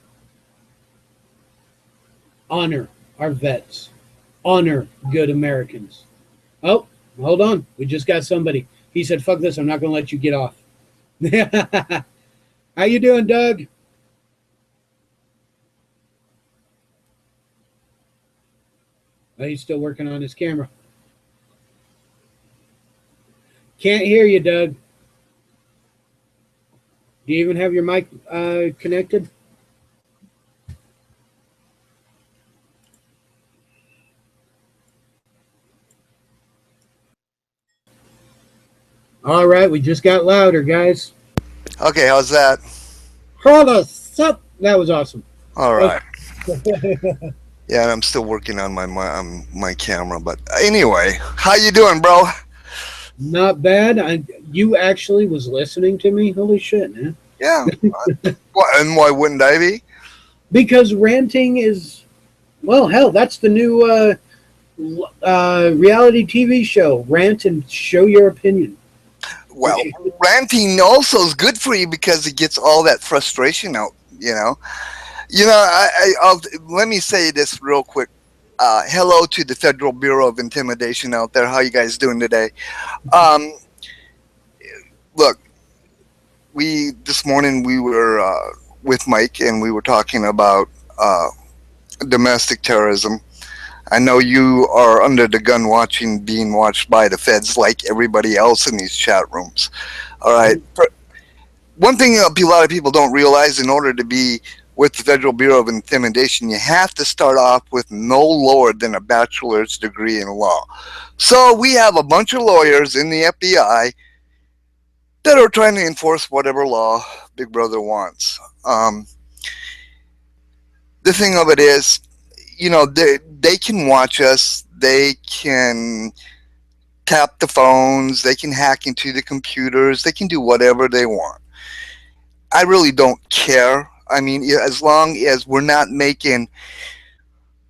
Honor our vets. Honor good Americans. Oh, hold on. We just got somebody. He said, fuck this. I'm not going to let you get off. How you doing, Doug? Oh, he's still working on his camera. Can't hear you, Doug. Do you even have your mic connected? All right, we just got louder, guys.
Okay, how's that?
Hold us up. That was awesome.
All right. Yeah, I'm still working on my camera, but anyway, how you doing, bro?
Not bad. You actually was listening to me. Holy shit, man.
Yeah. And why wouldn't I be?
Because ranting is, well, hell, that's the new reality TV show. Rant and show your opinion.
Well, ranting also is good for you because it gets all that frustration out. I'll let me say this real quick. Hello to the Federal Bureau of Intimidation out there. How you guys doing today? Look, this morning we were with Mike and we were talking about domestic terrorism. I know you are under the gun being watched by the feds like everybody else in these chat rooms. All right. One thing a lot of people don't realize, in order to be with the Federal Bureau of Intimidation, you have to start off with no lower than a bachelor's degree in law. So we have a bunch of lawyers in the FBI that are trying to enforce whatever law Big Brother wants. The thing of it is, they can watch us. They can tap the phones, they can hack into the computers, they can do whatever they want. I really don't care. I mean, as long as we're not making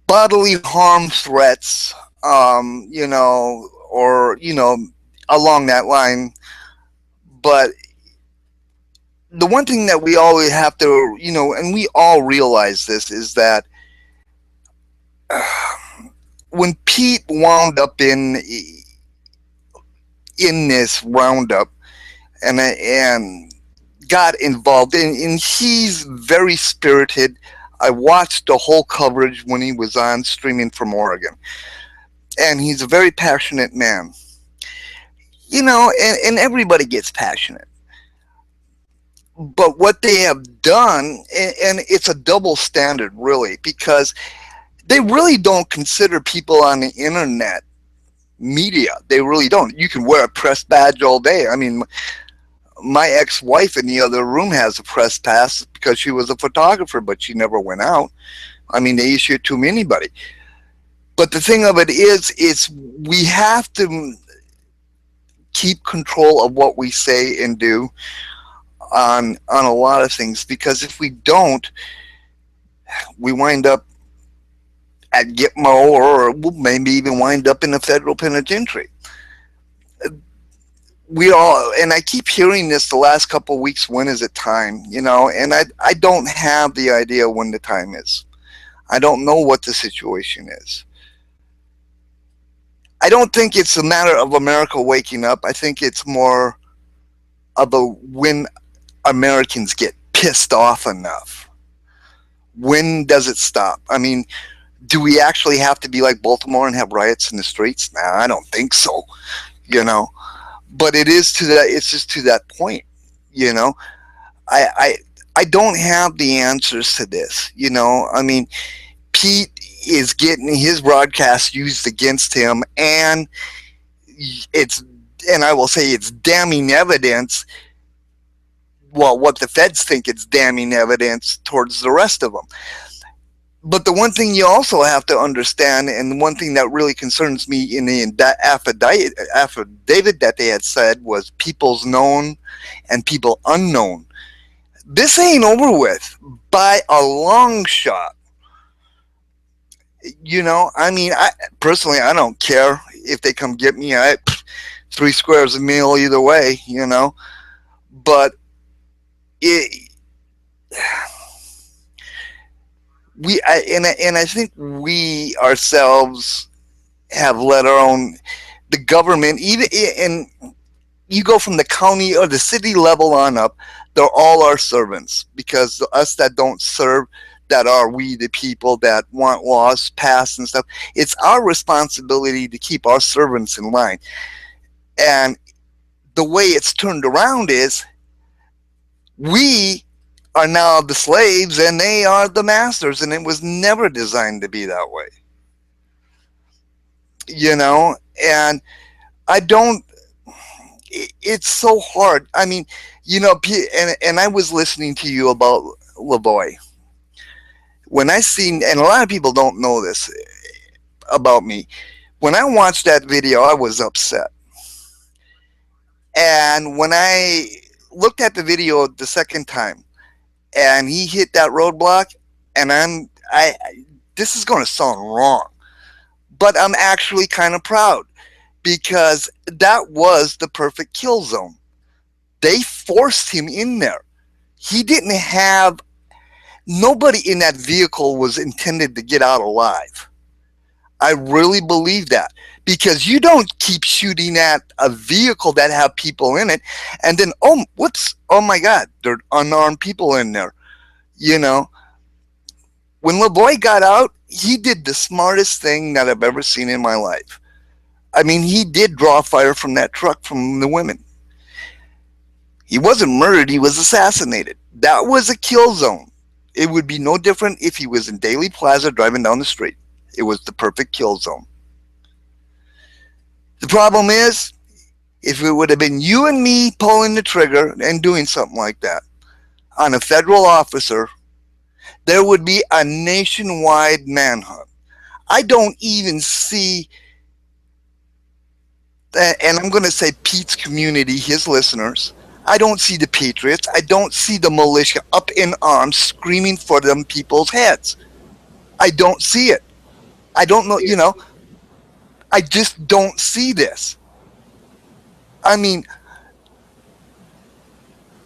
bodily harm threats, or, along that line. But the one thing that we always have to, and we all realize this, is that when Pete wound up in this roundup and got involved, and he's very spirited. I watched the whole coverage when he was on streaming from Oregon, and he's a very passionate man. And everybody gets passionate. But what they have done, and it's a double standard, really, because they really don't consider people on the internet media. They really don't. You can wear a press badge all day. I mean, my ex-wife in the other room has a press pass because she was a photographer, but she never went out. I mean, they issue it to anybody. But the thing of it is we have to keep control of what we say and do on a lot of things, because if we don't, we wind up at Gitmo, or we'll maybe even wind up in a federal penitentiary. We all, and I keep hearing this the last couple of weeks, when is it time? And I don't have the idea when the time is. I don't know what the situation is. I don't think it's a matter of America waking up. I think it's more of a when Americans get pissed off enough. When does it stop? I mean, do we actually have to be like Baltimore and have riots in the streets? Nah, I don't think so. But it is to that. It's just to that point. I don't have the answers to this. I mean, Pete is getting his broadcast used against him, and I will say it's damning evidence. Well, what the feds think it's damning evidence towards the rest of them. But the one thing you also have to understand, and the one thing that really concerns me in the affidavit that they had said, was people's known and people unknown. This ain't over with by a long shot. I mean, personally, I don't care if they come get me. Three squares a meal either way, But I think we ourselves have let our own, the government, even, and you go from the county or the city level on up, they're all our servants, because us that don't serve, that are we the people that want laws passed and stuff, it's our responsibility to keep our servants in line. And the way it's turned around is we are now the slaves and they are the masters, and it was never designed to be that way. And I don't, it's so hard. I mean, and I was listening to you about Lavoie. When I seen, and a lot of people don't know this about me, when I watched that video, I was upset. And when I looked at the video the second time, and he hit that roadblock, and this is going to sound wrong, but I'm actually kind of proud, because that was the perfect kill zone. They forced him in there. He didn't have, nobody in that vehicle was intended to get out alive. I really believe that, because you don't keep shooting at a vehicle that have people in it, and then, oh my God, there are unarmed people in there. When Lavoie got out, he did the smartest thing that I've ever seen in my life. I mean, he did draw fire from that truck from the women. He wasn't murdered, he was assassinated. That was a kill zone. It would be no different if he was in Daily Plaza driving down the street. It was the perfect kill zone. The problem is, if it would have been you and me pulling the trigger and doing something like that on a federal officer, there would be a nationwide manhunt. I don't even see and I'm going to say Pete's community, his listeners. I don't see the patriots. I don't see the militia up in arms screaming for them people's heads. I don't see it. I don't know, I just don't see this. I mean,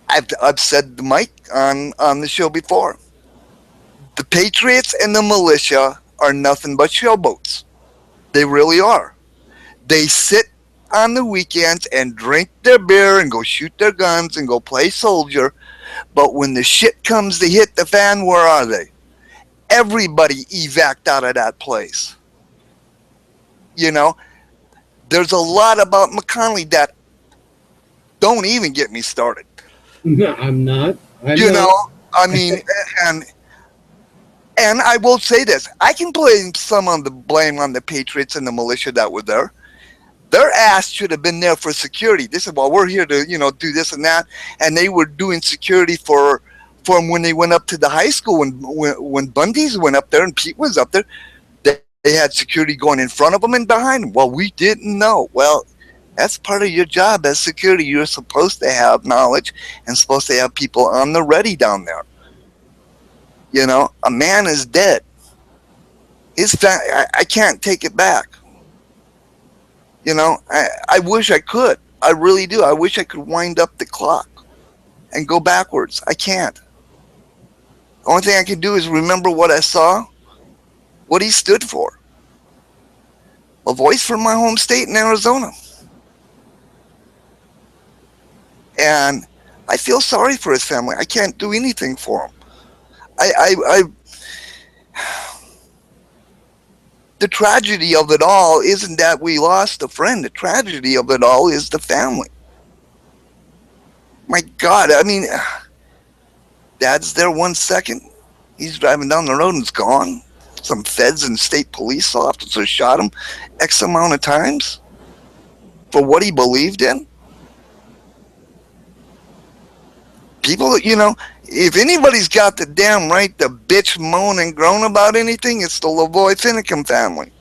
I've said to Mike on the show before. The patriots and the militia are nothing but showboats. They really are. They sit on the weekends and drink their beer and go shoot their guns and go play soldier. But when the shit comes to hit the fan, where are they? Everybody evac'd out of that place. You know, there's a lot about McConnell that don't even get me started.
No, I'm not. I'm
You know,
not.
I mean, and and I will say this: I can blame some on the blame on the patriots and the militia that were there. Their ass should have been there for security. They said, "Well, we're here to do this and that," and they were doing security for them when they went up to the high school when Bundy's went up there and Pete was up there. They had security going in front of them and behind them. Well, we didn't know. Well, that's part of your job as security. You're supposed to have knowledge and supposed to have people on the ready down there. A man is dead. I can't take it back. I wish I could. I really do. I wish I could wind up the clock and go backwards. I can't. The only thing I can do is remember what I saw, what he stood for. A voice from my home state in Arizona. And I feel sorry for his family. I can't do anything for him. I the tragedy of it all isn't that we lost a friend. The tragedy of it all is the family. My God, I mean, Dad's there 1 second. He's driving down the road and it's gone. Some feds and state police officers shot him X amount of times for what he believed in. People, if anybody's got the damn right to bitch, moan, and groan about anything, it's the Lavoie Finicum family.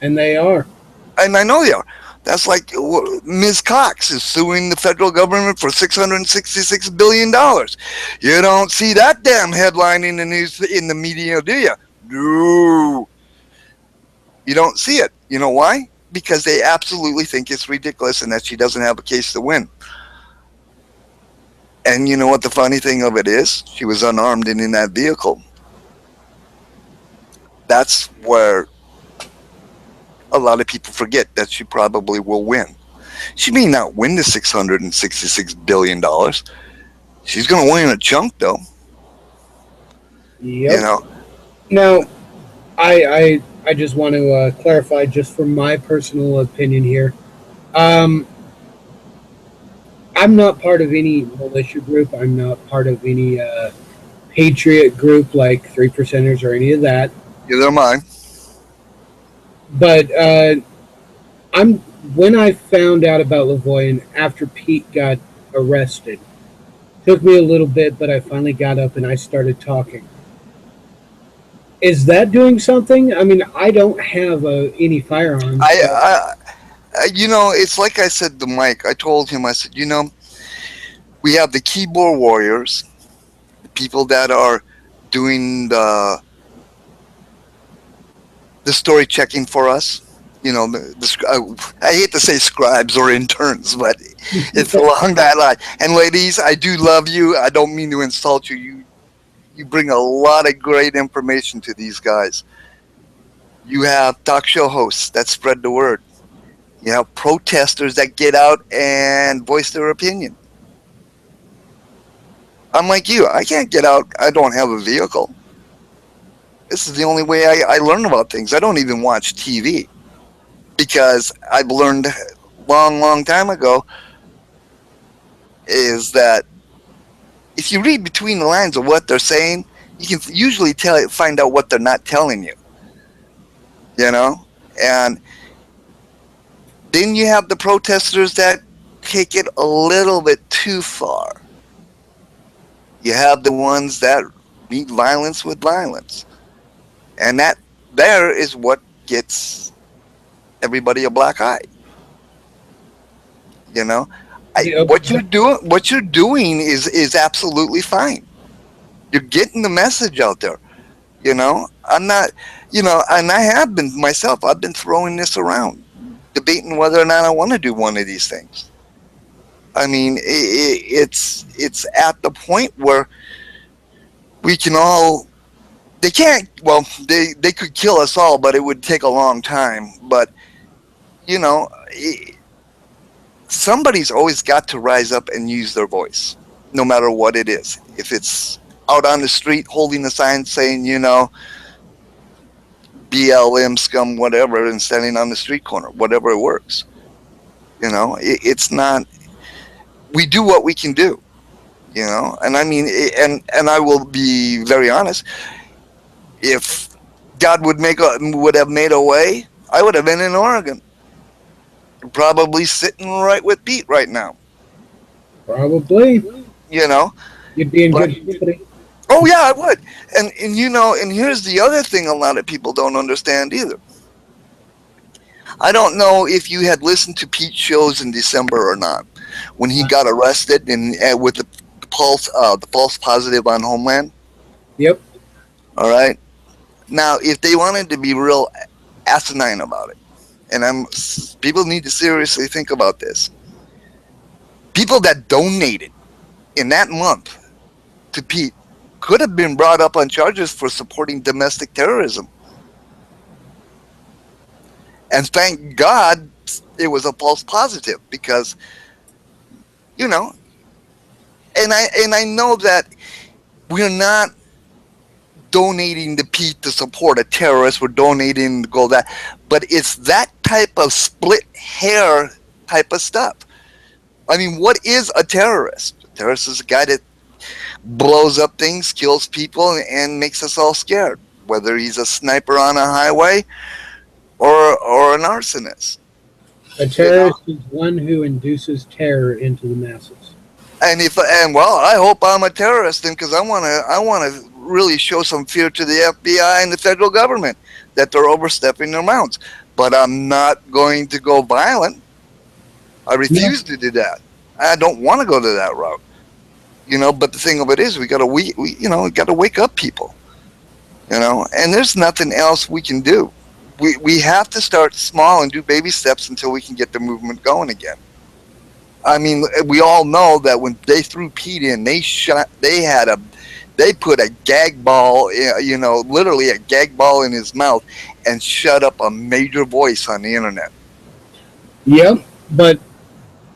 And they are.
And I know they are. That's like Ms. Cox is suing the federal government for $666 billion. You don't see that damn headline in the news, in the media, do you? No. You don't see it. You know why? Because they absolutely think it's ridiculous and that she doesn't have a case to win. And you know what the funny thing of it is? She was unarmed and in that vehicle. That's where a lot of people forget that she probably will win. She may not win the $666 billion. She's going to win a chunk, though.
Yep. Now, I just want to clarify, just from my personal opinion here. I'm not part of any militia group. I'm not part of any patriot group like Three Percenters or any of that.
Neither am I.
But when I found out about Lavoie and after Pete got arrested, took me a little bit, but I finally got up and I started talking. Is that doing something? I mean, I don't have any firearms.
It's like I said to Mike. I told him, I said, we have the keyboard warriors, the people that are doing the story checking for us. I hate to say scribes or interns, but it's along that line. And ladies, I do love you. I don't mean to insult you. You bring a lot of great information to these guys. You have talk show hosts that spread the word. You have protesters that get out and voice their opinion. I'm like you. I can't get out. I don't have a vehicle. This is the only way I learn about things. I don't even watch TV because I've learned long time ago is that if you read between the lines of what they're saying, you can usually find out what they're not telling you. And then you have the protesters that take it a little bit too far. You have the ones that meet violence with violence. And that there is what gets everybody a black eye. You know,
Yeah,
what you're doing is absolutely fine. You're getting the message out there. You know, I'm not, and I have been myself. I've been throwing this around, debating whether or not I want to do one of these things. I mean, it's at the point where we can all. They can't. Well, they could kill us all, but it would take a long time. But you know, somebody's always got to rise up and use their voice, no matter what it is. If it's out on the street holding a sign saying, BLM scum, whatever, and standing on the street corner, whatever it works. It's not. We do what we can do. And I mean, and I will be very honest. If God would have made a way, I would have been in Oregon, probably sitting right with Pete right now.
probably. You'd be in
But-
good company.
Oh yeah, I would. And here's the other thing a lot of people don't understand either. I don't know if you had listened to Pete's shows in December or not, when he got arrested and with the false positive on Homeland.
Yep.
All right. Now, if they wanted to be real asinine about it, and people need to seriously think about this. People that donated in that month to Pete could have been brought up on charges for supporting domestic terrorism. And thank God it was a false positive, because, and I know that we're not donating to Pete to support a terrorist. We're donating to go that, but it's that type of split hair type of stuff. I mean, what is a terrorist? A terrorist is a guy that blows up things, kills people, and makes us all scared, whether he's a sniper on a highway or an arsonist.
A terrorist is one who induces terror into the masses.
And I hope I'm a terrorist, then, because I want to really show some fear to the FBI and the federal government that they're overstepping their bounds. But I'm not going to go violent. I refuse to do that. I don't want to go to that route. But the thing of it is, we got to wake up people. And there's nothing else we can do. We have to start small and do baby steps until we can get the movement going again. I mean, we all know that when they threw Pete in, they put a gag ball, literally a gag ball in his mouth, and shut up a major voice on the internet.
Yep, but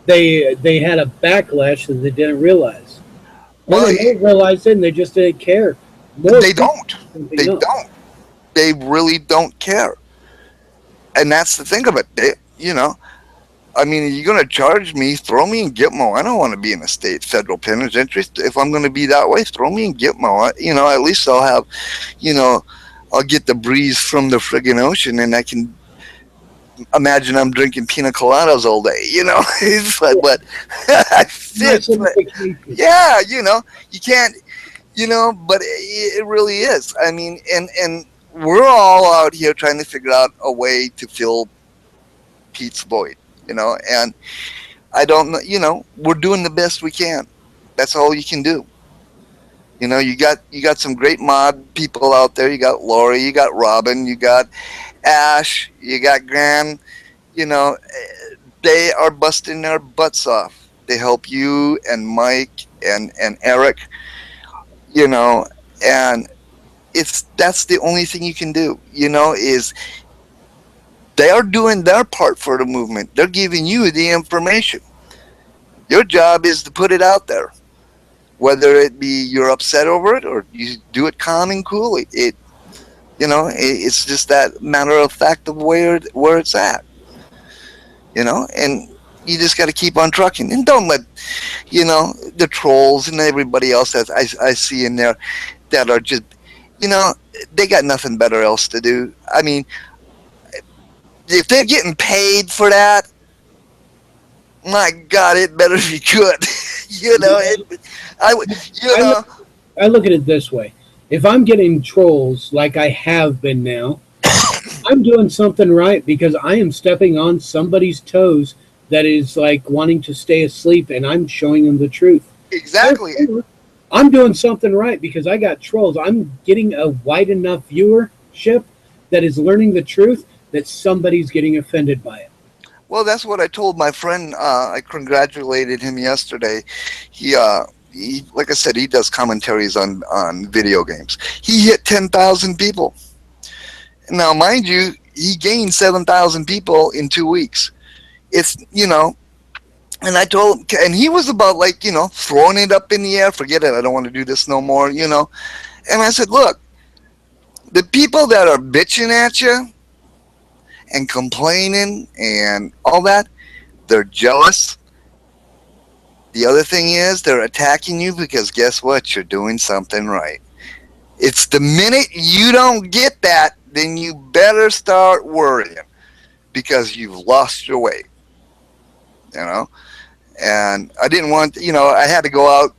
they had a backlash that they didn't realize. Well, they didn't realize it, and they just didn't care.
They don't. They don't. They really don't care. And that's the thing of it. I mean, you're going to charge me, throw me in Gitmo. I don't want to be in a federal penitentiary. If I'm going to be that way, throw me in Gitmo. At least I'll have, I'll get the breeze from the friggin' ocean, and I can imagine I'm drinking pina coladas all day, It's like, but I fit. Yeah, you can't, but it really is. I mean, and we're all out here trying to figure out a way to fill Pete's void, and I don't know, we're doing the best we can. That's all you can do. You got some great mod people out there. You got Lori, you got Robin, you got Ash, you got Gran. They are busting their butts off. They help you and Mike and Eric, and that's the only thing you can do, is they are doing their part for the movement. They're giving you the information. Your job is to put it out there, whether it be you're upset over it or you do it calm and coolly. It's just that matter of fact of where it's at, and you just got to keep on trucking, and don't let, the trolls and everybody else that I see in there that are just, they got nothing better else to do. I mean, if they're getting paid for that, my God, it better be good.
I look at it this way. If I'm getting trolls like I have been now, I'm doing something right, because I am stepping on somebody's toes that is like wanting to stay asleep, and I'm showing them the truth.
Exactly.
Therefore, I'm doing something right because I got trolls. I'm getting a wide enough viewership that is learning the truth that somebody's getting offended by it.
Well, that's what I told my friend. I congratulated him yesterday. He, like I said, he does commentaries on video games. He hit 10,000 people. Now, mind you, he gained 7,000 people in 2 weeks. It's, and I told him, and he was about like, throwing it up in the air, forget it, I don't want to do this no more. And I said, look, the people that are bitching at you and complaining and all that, they're jealous. The other thing is they're attacking you because guess what? You're doing something right. It's the minute you don't get that, then you better start worrying because you've lost your way. And I didn't want, I had to go out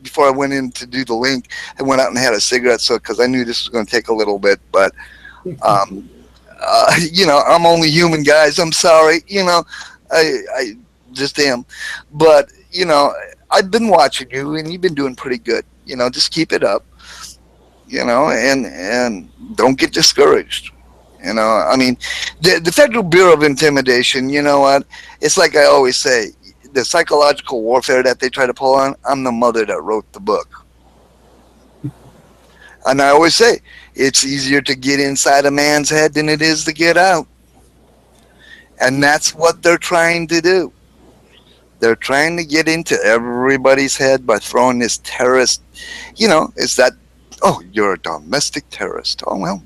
before I went in to do the link. I went out and had a cigarette, so because I knew this was going to take a little bit. But, I'm only human, guys. I'm sorry. I just am. But, I've been watching you, and you've been doing pretty good. Just keep it up. And don't get discouraged. I mean, the Federal Bureau of Intimidation, you know what? It's like I always say, the psychological warfare that they try to pull on, I'm the mother that wrote the book. And I always say, it's easier to get inside a man's head than it is to get out. And that's what they're trying to do. They're trying to get into everybody's head by throwing this terrorist, it's that, oh, you're a domestic terrorist. Oh, well.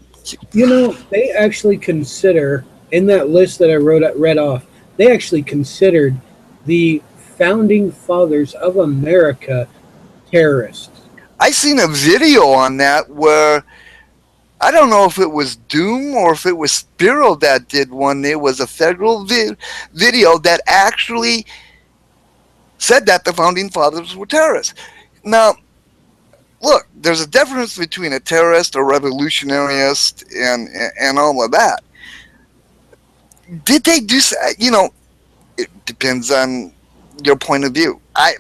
They actually consider, in that list that I read off, they actually considered the founding fathers of America terrorists.
I seen a video on that where I don't know if it was Doom or if it was Spiro that did one. It was a federal video that actually said that the founding fathers were terrorists. Now, look, there's a difference between a terrorist, a revolutionarist, and all of that. Did they do? It depends on your point of view. I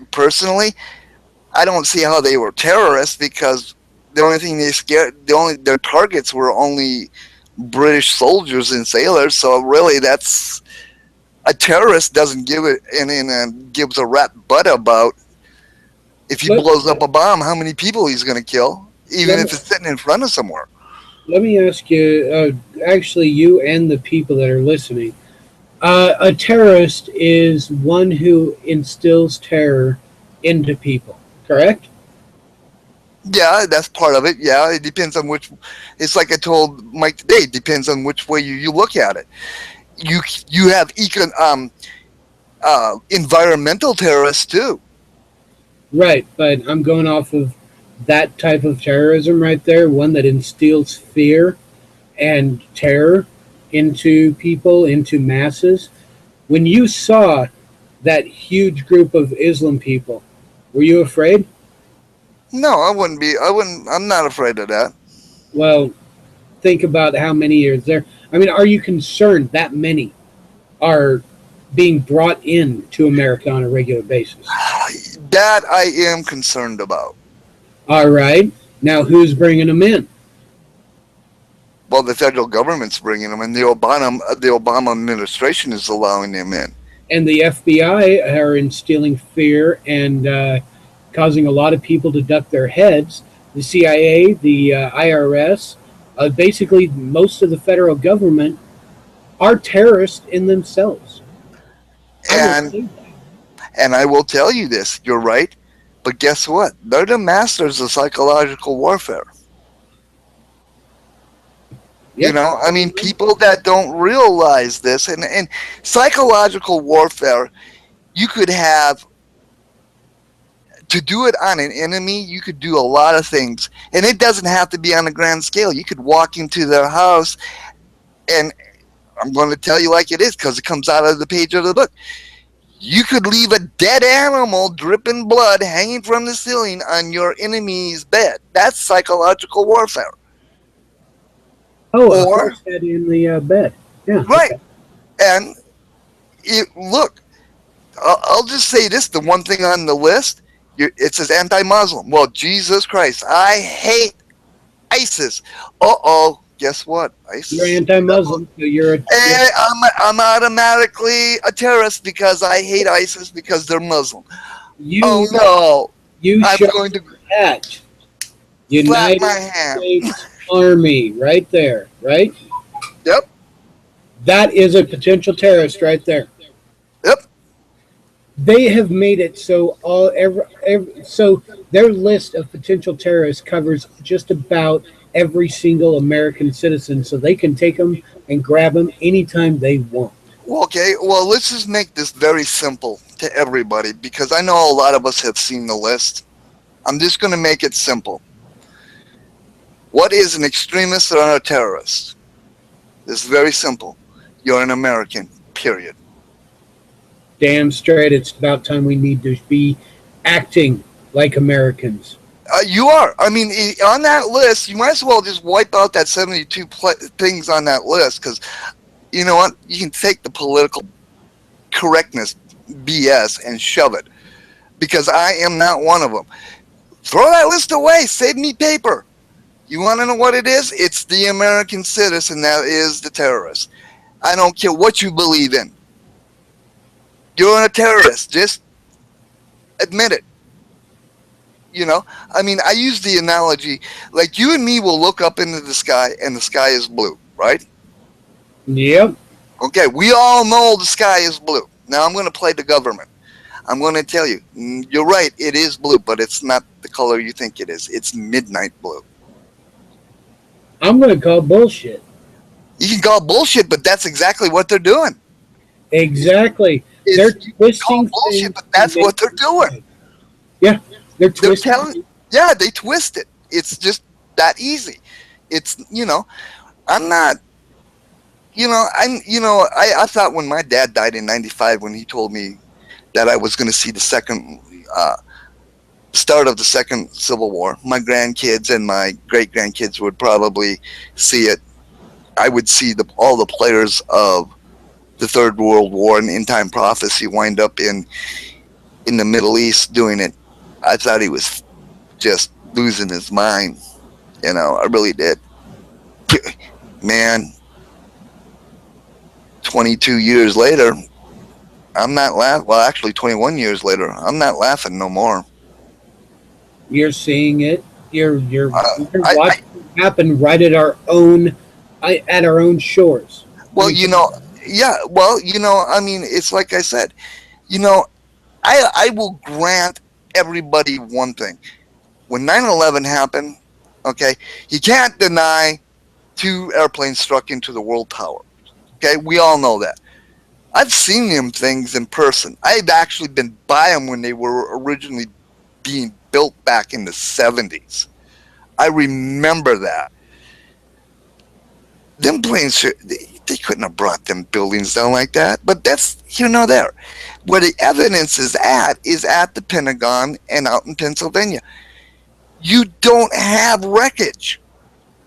don't see how they were terrorists because the only thing their targets were only British soldiers and sailors. So really, that's a terrorist doesn't give it and gives a rat butt about if he blows up a bomb, how many people he's going to kill, even if it's sitting in front of somewhere.
Let me ask you, actually, you and the people that are listening. A terrorist is one who instills terror into people, correct?
Yeah, that's part of it. Yeah, it depends on which. It's like I told Mike today. It depends on which way you look at it. You have environmental terrorists too.
Right, but I'm going off of that type of terrorism right there, one that instills fear and terror into people, into masses. When you saw that huge group of Islam people, were you afraid?
No, I wouldn't be. I'm not afraid of that.
Well, think about how many years there. I mean, are you concerned that many are being brought in to America on a regular basis?
That I am concerned about.
All right. Now, who's bringing them in?
Well, the federal government's bringing them in. The Obama administration is allowing them in.
And the FBI are instilling fear and causing a lot of people to duck their heads. The CIA, the IRS, basically most of the federal government are terrorists in themselves.
And I will tell you this, you're right, but guess what? They're the masters of psychological warfare.
Yep.
I mean, people that don't realize this, and psychological warfare, you could have, to do it on an enemy, you could do a lot of things. And it doesn't have to be on a grand scale. You could walk into their house, and I'm going to tell you like it is because it comes out of the page of the book. You could leave a dead animal dripping blood hanging from the ceiling on your enemy's bed. That's psychological warfare.
Oh, a horse head in the bed. Yeah.
Right. And look, I'll just say this: the one thing on the list, it says anti-Muslim. Well, Jesus Christ, I hate ISIS. Guess what?
You're
ISIS.
anti-Muslim. So you're a, yeah,
And I'm automatically a terrorist because I hate ISIS because they're Muslim. Oh
you
no!
you
I'm
show
going to
that
slap my
United
hand.
States Army right there, right?
Yep,
That is a potential terrorist right there.
yep.
They have made it so so their list of potential terrorists covers just about every single American citizen, so they can take them and grab them anytime they want.
Well, okay, well, let's just make this very simple to everybody because I know a lot of us have seen the list. I'm just going to make it simple. What is an extremist or a terrorist? It's very simple. You're an American, period.
Damn straight, it's about time we need to be acting like Americans.
You are. I mean, on that list, you might as well just wipe out that 72 things on that list because you know what? You can take the political correctness BS and shove it because I am not one of them. Throw that list away. Save me paper. You want to know what it is? It's the American citizen that is the terrorist. I don't care what you believe in. You're a terrorist. Just admit it. You know, I mean, I use the analogy like you and me will look up into the sky and the sky is blue, right?
Yep.
Okay, we all know the sky is blue. Now I'm going to play the government. I'm going to tell you, you're right, it is blue, but it's not the color you think it is. It's midnight blue.
I'm going to call bullshit.
You can call bullshit, but that's exactly what they're doing.
Exactly. They're twisting
bullshit, but that's what they're doing.
Yeah, they're
They're
twisting.
telling, yeah, they twist it. It's just that easy. It's I'm not. I thought when my dad died in '95, when he told me that I was going to see the second start of the second Civil War, my grandkids and my great grandkids would probably see it. I would see all the players of the Third World War and In Time Prophecy wind up in the Middle East doing it. I thought he was just losing his mind. I really did. Man, 22 years later, I'm not laughing. Well, actually, 21 years later, I'm not laughing no more.
You're seeing it. You're
I,
watching it happen right at our own shores.
well, yeah. Well, I mean, it's like I said. I will grant everybody one thing. When 9/11 happened, okay, you can't deny 2 airplanes struck into the World Tower. Okay, we all know that. I've seen them things in person. I've actually been by them when they were originally being built back in the 70s. I remember that. Them planes, they couldn't have brought them buildings down like that. But that's here nor there. Where the evidence is at the Pentagon and out in Pennsylvania. You don't have wreckage.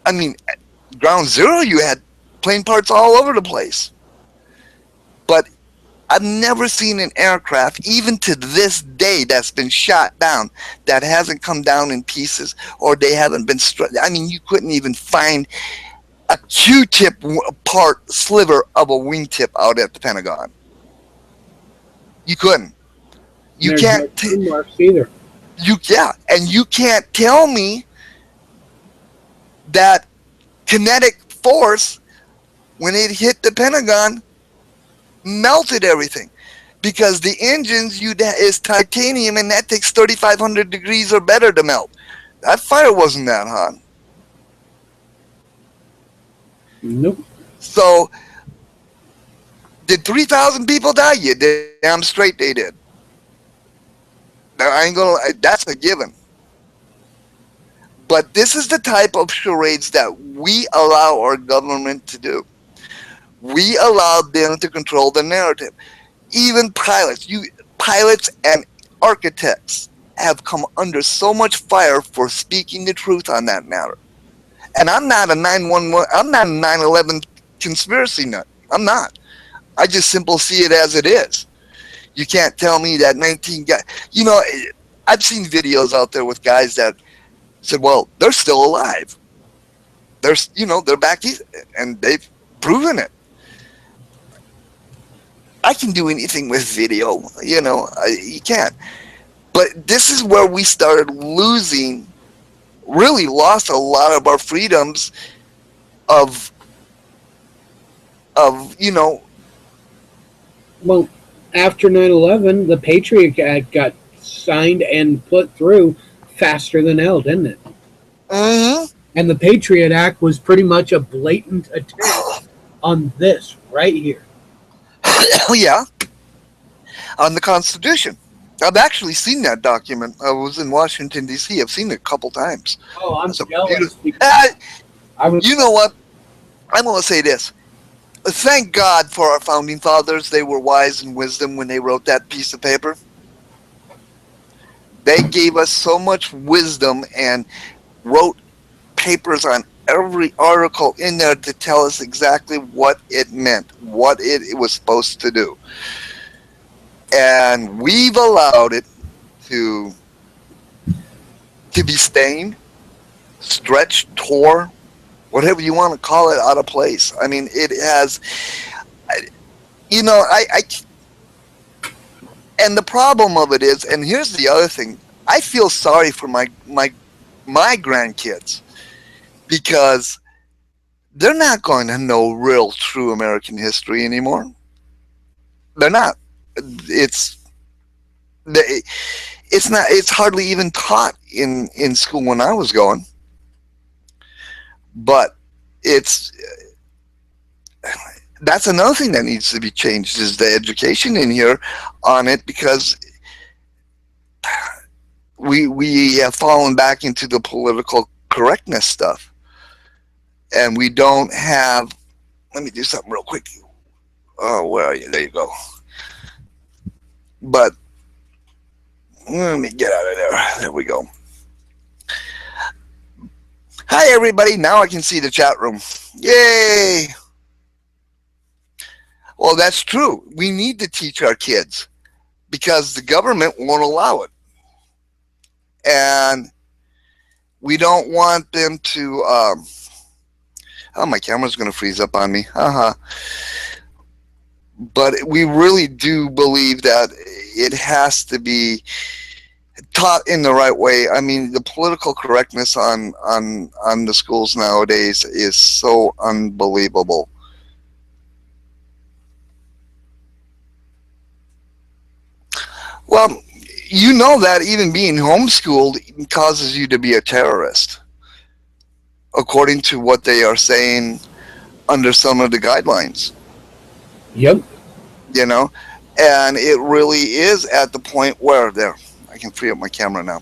I mean, at ground zero, you had plane parts all over the place. But I've never seen an aircraft, even to this day, that's been shot down that hasn't come down in pieces or they haven't been struck. I mean, you couldn't even find a Q-tip sliver of a wingtip out at the Pentagon. You couldn't. You
There's
can't.
no burn marks either.
And you can't tell me that kinetic force when it hit the Pentagon melted everything because the engines is titanium and that takes 3,500 degrees or better to melt. That fire wasn't that hot.
Nope.
So did 3,000 people die? You damn straight they did. I ain't gonna. That's a given. But this is the type of charades that we allow our government to do. We allow them to control the narrative. Even pilots and architects have come under so much fire for speaking the truth on that matter. And I'm not a 911. I'm not a 9/11 conspiracy nut. I'm not. I just simply see it as it is. You can't tell me that 19 guys. I've seen videos out there with guys that said, "Well, they're still alive. They're back, and they've proven it." I can do anything with video. You can't. But this is where we started really lost a lot of our freedoms of of you know
Well, after 9/11, the Patriot Act got signed and put through faster than hell, didn't it?
mhm.
And the Patriot Act was pretty much a blatant attack on this right here.
Yeah, on the Constitution. I've actually seen that document. I was in Washington D.C. I've seen it a couple times.
Oh, I'm
It's a
jealous.
beautiful-
Because I was
You know what? I'm going to say this. Thank God for our founding fathers. They were wise and wisdom when they wrote that piece of paper. They gave us so much wisdom and wrote papers on every article in there to tell us exactly what it meant, what it was supposed to do. And we've allowed it to be stained, stretched, tore, whatever you want to call it, out of place. I mean, it has, and the problem of it is, and here's the other thing, I feel sorry for my grandkids because they're not going to know real, true American history anymore. They're not. It's not. It's hardly even taught in school when I was going. But that's another thing that needs to be changed is the education in here on it, because we have fallen back into the political correctness stuff, and we don't have. Let me do something real quick. Oh, where are you? There you go. But let me get out of there. There we go. Hi, everybody. Now I can see the chat room. Yay! Well, that's true. We need to teach our kids because the government won't allow it. And we don't want them to... oh, my camera's going to freeze up on me. But we really do believe that it has to be taught in the right way. I mean, the political correctness on the schools nowadays is so unbelievable. Well, you know that even being homeschooled causes you to be a terrorist, according to what they are saying under some of the guidelines.
Yep.
And it really is at the point where I can free up my camera now.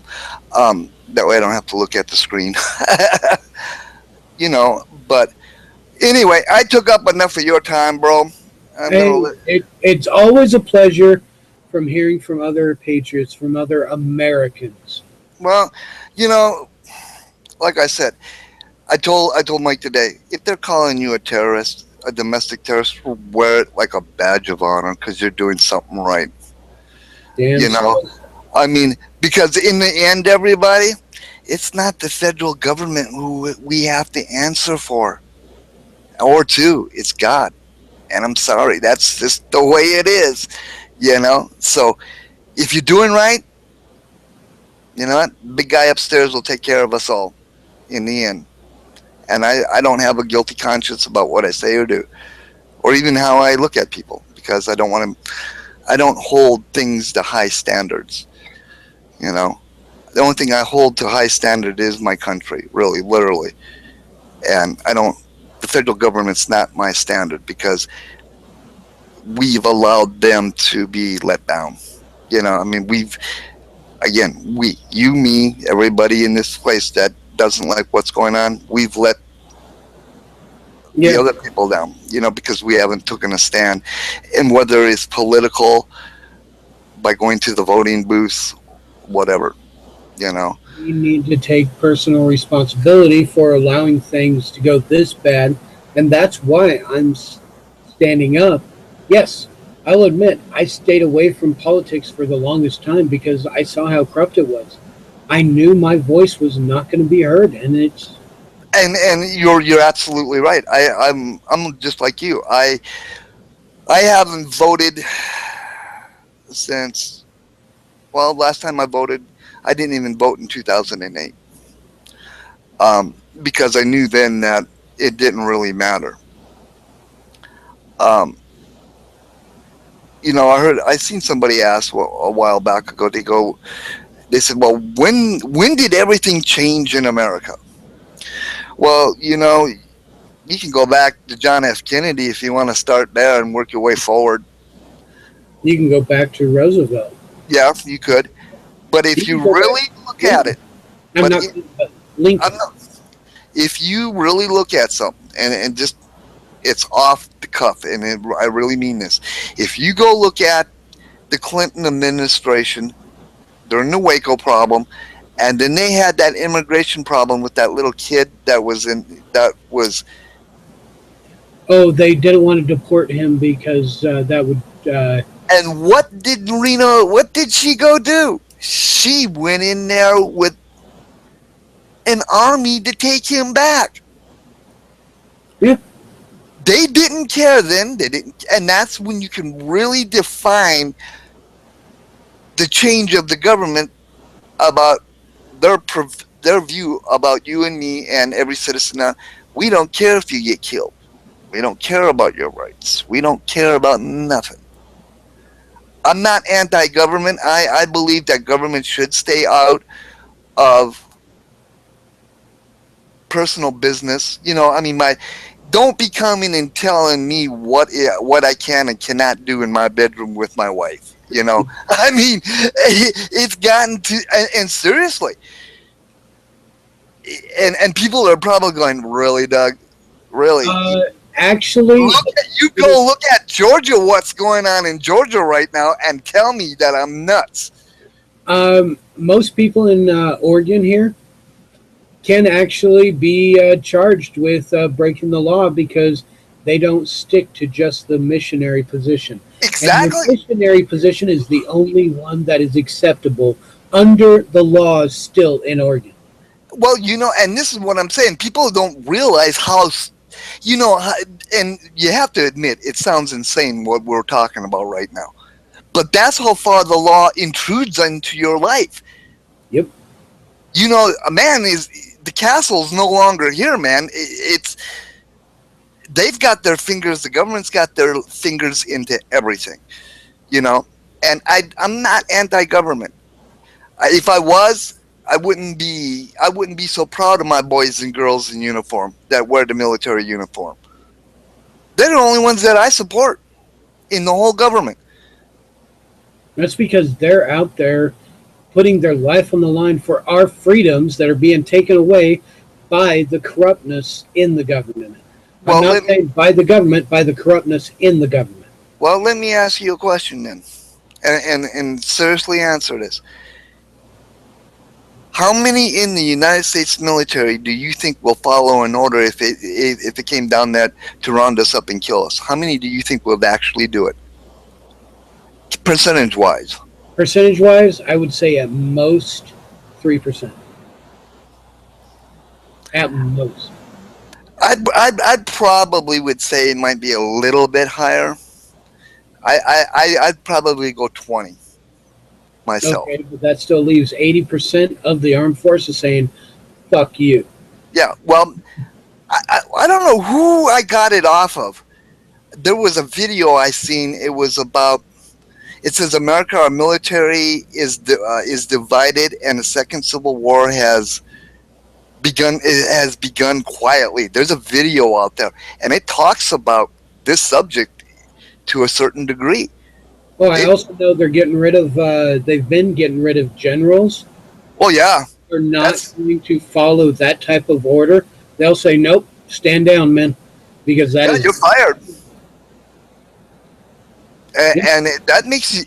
That way I don't have to look at the screen. But anyway, I took up enough of your time, bro.
It's always a pleasure from hearing from other patriots, from other Americans.
Well, like I said, I told Mike today, if they're calling you a terrorist, a domestic terrorist, wear it like a badge of honor because you're doing something right.
Damn.
I mean, because in the end, everybody, it's not the federal government who we have to answer for or to. It's God. And I'm sorry, that's just the way it is, So if you're doing right, you know what? Big guy upstairs will take care of us all in the end. And I don't have a guilty conscience about what I say or do, or even how I look at people, because I don't hold things to high standards. The only thing I hold to high standard is my country, really, literally. And the federal government's not my standard because we've allowed them to be let down. I mean, you, me, everybody in this place that doesn't like what's going on, we've let the other people down, because we haven't taken a stand. And whether it's political, by going to the voting booths, whatever,
We need to take personal responsibility for allowing things to go this bad, and that's why I'm standing up. Yes, I'll admit, I stayed away from politics for the longest time because I saw how corrupt it was. I knew my voice was not going to be heard, and it's
And you're absolutely right. I'm just like you. I haven't voted since, well, last time I voted, I didn't even vote in 2008, because I knew then that it didn't really matter. Um, I seen somebody ask a while back ago. They said, well, when did everything change in America? Well, you can go back to John F. Kennedy if you want to start there and work your way forward.
you can go back to Roosevelt.
Yeah, you could. But
You
if
can
you
go back
really look
to
at
Lincoln.
it,
I'm
but
not, but Lincoln.
I'm not, if you really look at something and just it's off the cuff, and I really mean this. If you go look at the Clinton administration during the Waco problem, and then they had that immigration problem with that little kid that was,
Oh, they didn't want to deport him because that would.
and what did she go do? She went in there with an army to take him back.
Yeah.
They didn't care then. They didn't, and that's when you can really define the change of the government about their view about you and me and every citizen. Now, we don't care if you get killed. We don't care about your rights. We don't care about nothing. I'm not anti-government. I believe that government should stay out of personal business. I mean, don't be coming and telling me what I can and cannot do in my bedroom with my wife. I mean, it's gotten to, and seriously, and people are probably going, really, Doug, really.
Uh, actually,
You go look at Georgia, what's going on in Georgia right now, and tell me that I'm nuts.
most people in Oregon here can actually be charged with breaking the law because they don't stick to just the missionary position. And the
Exactly.
missionary position is the only one that is acceptable under the laws still in Oregon.
Well, and this is what I'm saying. People don't realize you know, how- and you have to admit, it sounds insane what we're talking about right now. But that's how far the law intrudes into your life.
Yep.
A man is the castle's no longer here, man. They've got their fingers. The government's got their fingers into everything. You know, and I'm not anti-government. If I was, I wouldn't be so proud of my boys and girls in uniform that wear the military uniform. They're the only ones that I support in the whole government.
That's because they're out there putting their life on the line for our freedoms that are being taken away by the corruptness in the government. I'm
Well,
not saying by the government, by the corruptness in the government.
let me ask you a question then, and seriously answer this. How many in the United States military do you think will follow an order if it came down that to round us up and kill us? How many do you think will actually do it, percentage wise?
Percentage wise, I would say at most 3%. At most.
I'd probably would say it might be a little bit higher. I'd probably go 20 myself.
Okay, but that still leaves 80% of the armed forces saying, fuck you.
Yeah, well, I don't know who I got it off of. There was a video I seen. It was about. It says America, our military is divided, and the second civil war has begun. It has begun quietly. There's a video out there, and it talks about this subject to a certain degree.
Well, I also know they've been getting rid of generals.
Oh yeah,
They're not going to follow that type of order. They'll say, nope, stand down, man. Because that
yeah,
is.
you're fired.
Yeah.
And that makes you.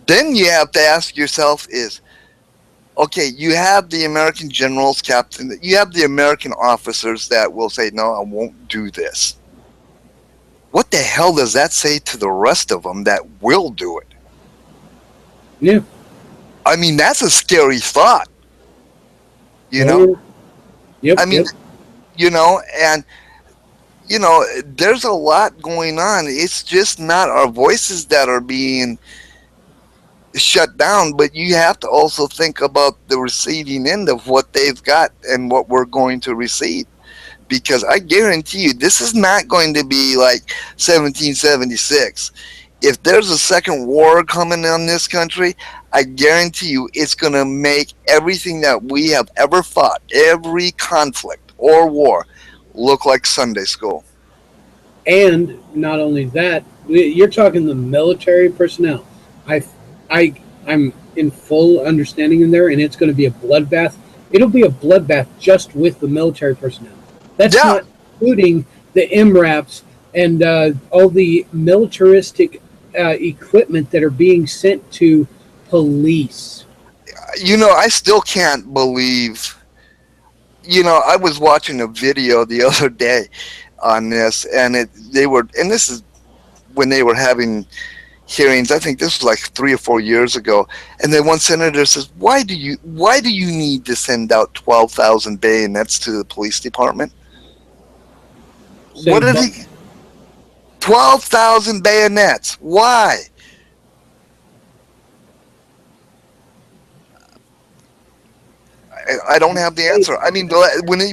Then you have to ask yourself: is okay? You have the American generals, you have the American officers that will say, "No, I won't do this." what the hell does that say to the rest of them that will do it?
Yeah.
I mean, that's a scary thought. You know,
Oh, yep.
I mean,
Yep.
and there's a lot going on. It's just not our voices that are being shut down, but you have to also think about the receiving end of what they've got and what we're going to receive. Because I guarantee you, this is not going to be like 1776. If there's a second war coming on this country, I guarantee you it's going to make everything that we have ever fought, every conflict or war, look like Sunday school.
And not only that, you're talking the military personnel. I, I'm in full understanding in there, and it's going to be a bloodbath. It'll be a bloodbath just with the military personnel. That's
Yeah,
not including the MRAPs and all the militaristic equipment that are being sent to police.
I still can't believe. I was watching a video the other day on this, and this is when they were having hearings. I think this was like 3 or 4 years ago, and then one senator says, "Why do you need to send out 12,000 bayonets to the police department?
Say,
What did he? 12,000 bayonets? Why?" I don't have the answer. I mean,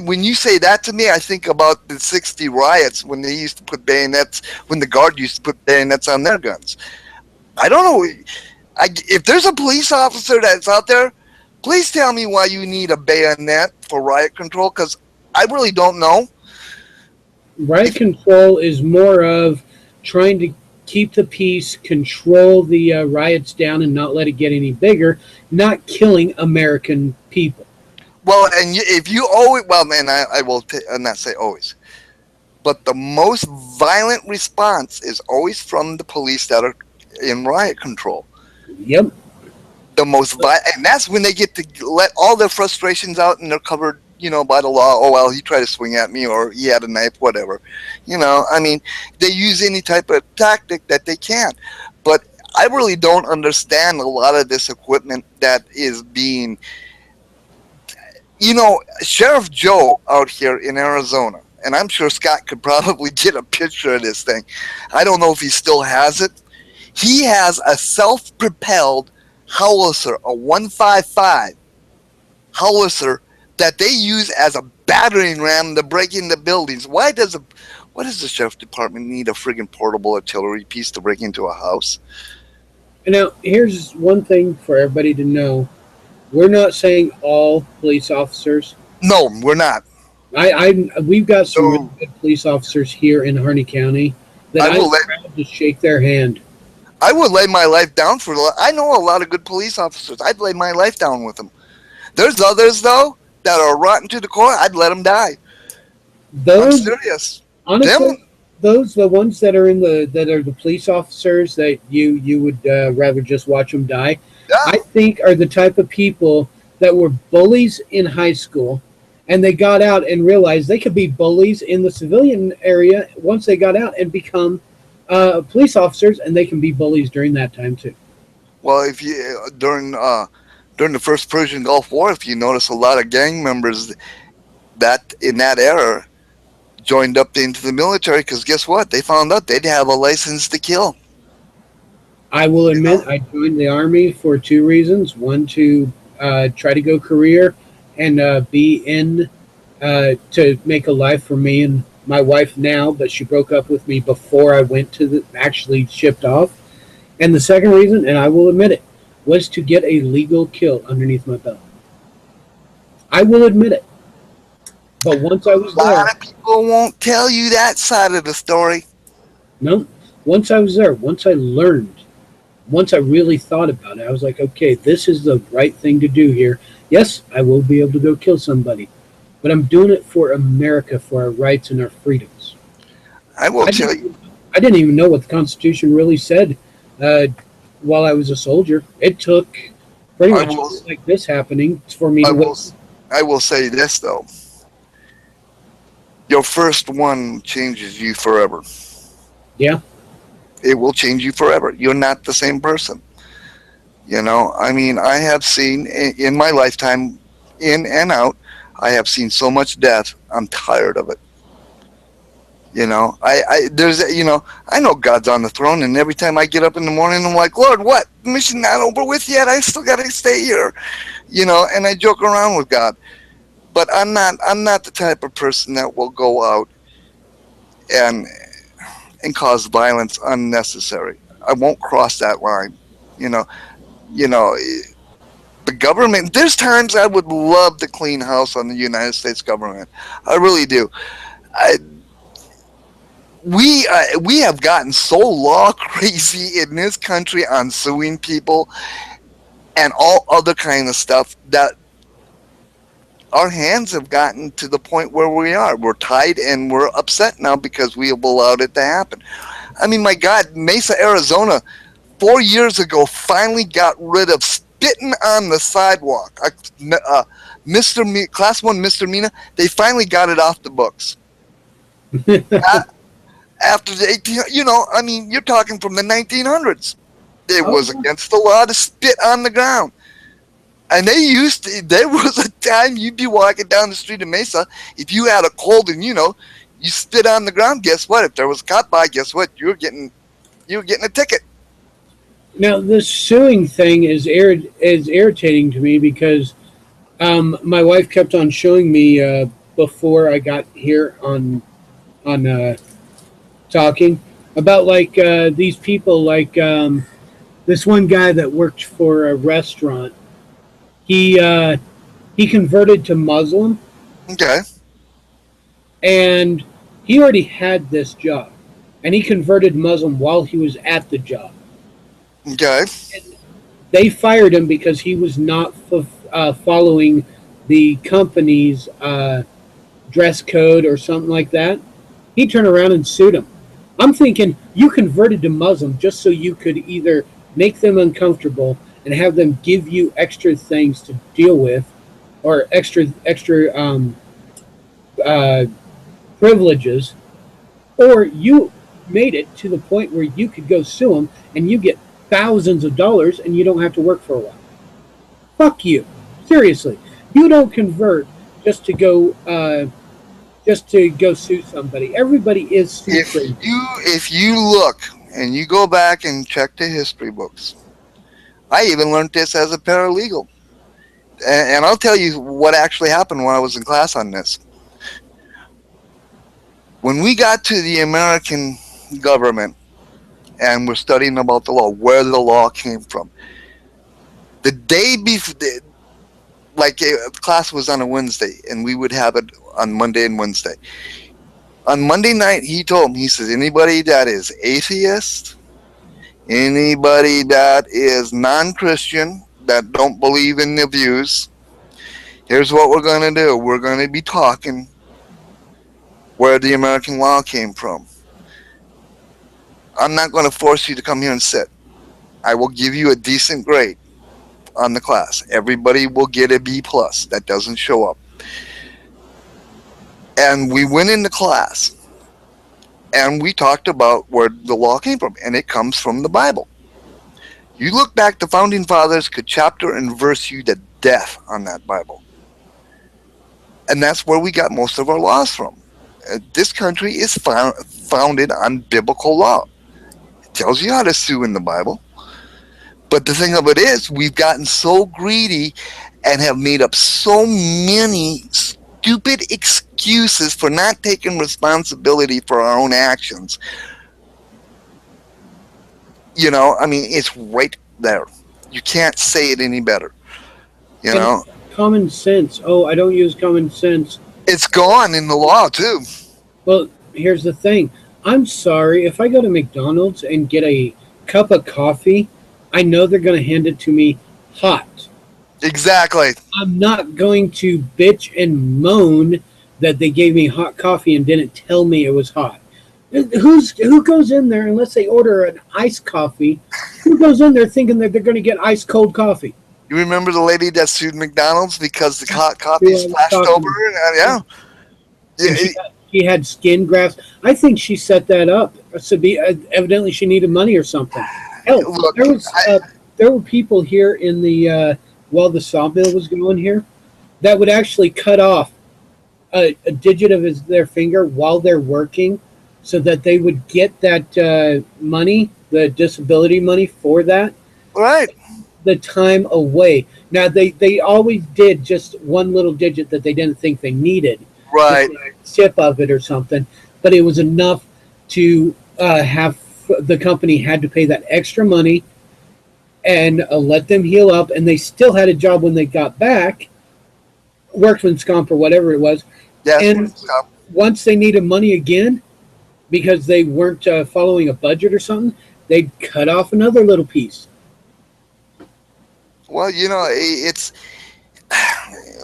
when you say that to me, I think about the '60 riots when they used to put bayonets, when the guard used to put bayonets on their guns. I don't know. If there's a police officer that's out there, please tell me why you need a bayonet for riot control, because I really don't know.
riot control is more of trying to keep the peace, control the riots down, and not let it get any bigger, not killing American people.
Well, and if you always, well, man, I will not say always, but the most violent response is always from the police that are in riot control.
Yep.
The most violent, and that's when they get to let all their frustrations out, and they're covered, by the law. Oh well, he tried to swing at me, or he had a knife, whatever. I mean, they use any type of tactic that they can. But I really don't understand a lot of this equipment that is being, Sheriff Joe out here in Arizona, and I'm sure Scott could probably get a picture of this thing. I don't know if he still has it. He has a self-propelled howitzer, a 155 howitzer that they use as a battering ram to break into buildings. Why does the sheriff's department need a friggin' portable artillery piece to break into a house?
And now, here's one thing for everybody to know. We're not saying all police officers.
No, we're not.
We've got some
So
really good police officers here in Harney County that
I will
I'm proud to shake their hand.
I would lay my life down for. I know a lot of good police officers. I'd lay my life down with them. There's others though that are rotten to the core. I'd let them die. I'm
Those,
serious.
honestly,
Them,
the ones that are the police officers that you would rather just watch them die.
yeah.
I think are the type of people that were bullies in high school, and they got out and realized they could be bullies in the civilian area once they got out and become police officers, and they can be bullies during that time too.
Well, if you during the first Persian Gulf War, if you notice, a lot of gang members that in that era joined up into the military because guess what? They found out they'd have a license to kill.
I will
You
admit
know?
I joined the army for two reasons: one, to try to go career, and be in to make a life for me and my wife now, but she broke up with me before I went to actually shipped off. And the second reason, and I will admit it, was to get a legal kill underneath my belt. I will admit it. But once I
A
was there,
lot of people won't tell you that side of the story.
no, once I was there, once I learned, once I really thought about it, I was like, okay, this is the right thing to do here. Yes, I will be able to go kill somebody, but I'm doing it for America, for our rights and our freedoms.
I will
I
tell
didn't,
you.
I didn't even know what the Constitution really said uh, while I was a soldier. It took pretty
I
much
will.
like this happening for me
I
to
will.
wait.
I will say this though. Your first one changes you forever.
Yeah.
It will change you forever. You're not the same person. I mean, I have seen in my lifetime, in and out, I have seen so much death. I'm tired of it. I know God's on the throne, and every time I get up in the morning, I'm like, Lord, what? The mission not over with yet? I still got to stay here, and I joke around with God. But I'm not the type of person that will go out and cause violence unnecessary. I won't cross that line. You know, you know, the government. There's times I would love to clean house on the United States government. I really do. I, we have gotten so law crazy in this country on suing people and all other kind of stuff that our hands have gotten to the point where we are. We're tied and we're upset now because we have allowed it to happen. I mean, my God, Mesa, Arizona, 4 years ago, finally got rid of spitting on the sidewalk. Class 1 misdemeanor, they finally got it off the books. After the 18, I mean, you're talking from the 1900s. It was against the law to spit on the ground. And there was a time you'd be walking down the street in Mesa, if you had a cold and, you spit on the ground, guess what? If there was a cop by, guess what? You were getting a ticket.
Now, this suing thing is irritating to me because my wife kept on showing me before I got here on talking about like these people, like this one guy that worked for a restaurant. He converted to Muslim,
Okay.
and he already had this job, and he converted Muslim while he was at the job.
Okay.
They fired him because he was not following the company's dress code or something like that. He turned around and sued him. I'm thinking you converted to Muslim just so you could either make them uncomfortable and have them give you extra things to deal with, or extra uh, privileges, or you made it to the point where you could go sue them and you get thousands of dollars and you don't have to work for a while. Fuck you. Seriously. You don't convert just to go sue somebody. Everybody is sue crazy.
If you look and you go back and check the history books, I even learned this as a paralegal. And I'll tell you what actually happened when I was in class on this. When we got to the American government and we're studying about the law, where the law came from, the day before, class was on a Wednesday, and we would have it on Monday and Wednesday. On Monday night, he told me, he says, anybody that is atheist, anybody that is non-Christian, that don't believe in the views, here's what we're going to do. We're going to be talking where the American law came from. I'm not going to force you to come here and sit. I will give you a decent grade on the class. Everybody will get a B plus that doesn't show up. And we went into class and we talked about where the law came from, and it comes from the Bible. You look back, the founding fathers could chapter and verse you to death on that Bible. And that's where we got most of our laws from. This country is founded on biblical law. It tells you how to sue in the Bible. But the thing of it is, we've gotten so greedy and have made up so many stupid excuses for not taking responsibility for our own actions. I mean, it's right there. You can't say it any better.
Common sense. Oh, I don't use common sense.
It's gone in the law, too.
Well, here's the thing. I'm sorry. If I go to McDonald's and get a cup of coffee, I know they're going to hand it to me hot.
Exactly.
I'm not going to bitch and moan that they gave me hot coffee and didn't tell me it was hot. Who goes in there, unless they order an iced coffee, who goes in there thinking that they're going to get ice cold coffee?
You remember the lady that sued McDonald's because the hot coffee splashed over? Yeah.
She had skin grafts. I think she set that up So evidently she needed money or something. Hell,
Look,
there were people here in the while the sawmill was going here that would actually cut off a digit of their finger while they're working, so that they would get that money, the disability money for that,
right,
the time away. Now they always did just one little digit that they didn't think they needed,
right.
tip of it or something, but it was enough to have the company had to pay that extra money and let them heal up, and they still had a job when they got back, workman's comp or whatever it was.
Yes.
And once they needed money again because they weren't following a budget or something, they'd cut off another little piece.
Well, it's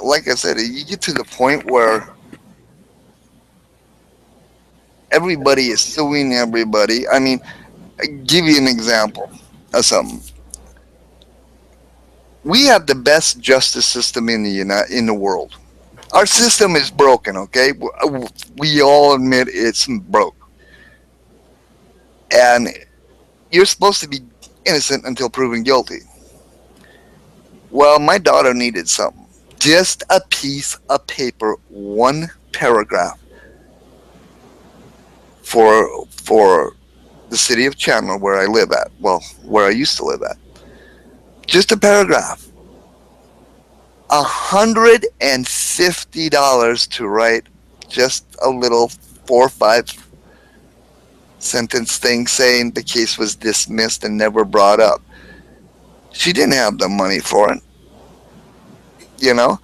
like I said, you get to the point where everybody is suing everybody. I mean, I give you an example of something. We have the best justice system in the world. Our system is broken. Okay, we all admit it's broke, and you're supposed to be innocent until proven guilty. Well, my daughter needed something, just a piece of paper, one paragraph for the city of Chandler, where I live at. Well, where I used to live at. Just a paragraph. $150 to write just a little 4 or 5 sentence thing saying the case was dismissed and never brought up. She didn't have the money for it. You know,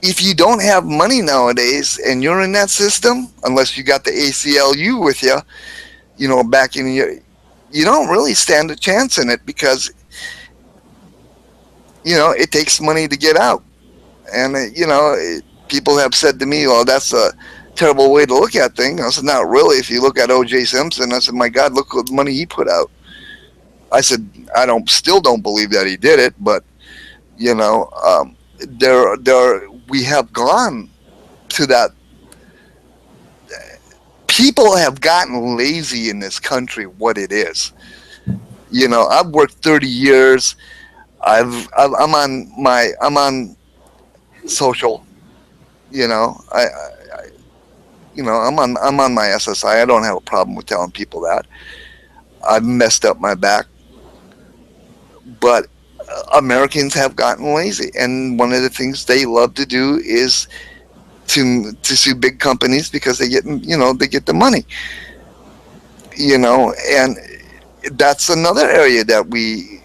if you don't have money nowadays and you're in that system, unless you got the ACLU with you, back in your, you don't really stand a chance in it because, it takes money to get out. And, people have said to me, well, that's a terrible way to look at things. I said, not really. If you look at O.J. Simpson, I said, my God, look what money he put out. I said, still don't believe that he did it, but, we have gone to that. People have gotten lazy in this country. What it is, I've worked 30 years. I'm on social. I'm on my SSI. I don't have a problem with telling people that I've messed up my back, but Americans have gotten lazy, and one of the things they love to do is to sue big companies because they get the money, and that's another area that we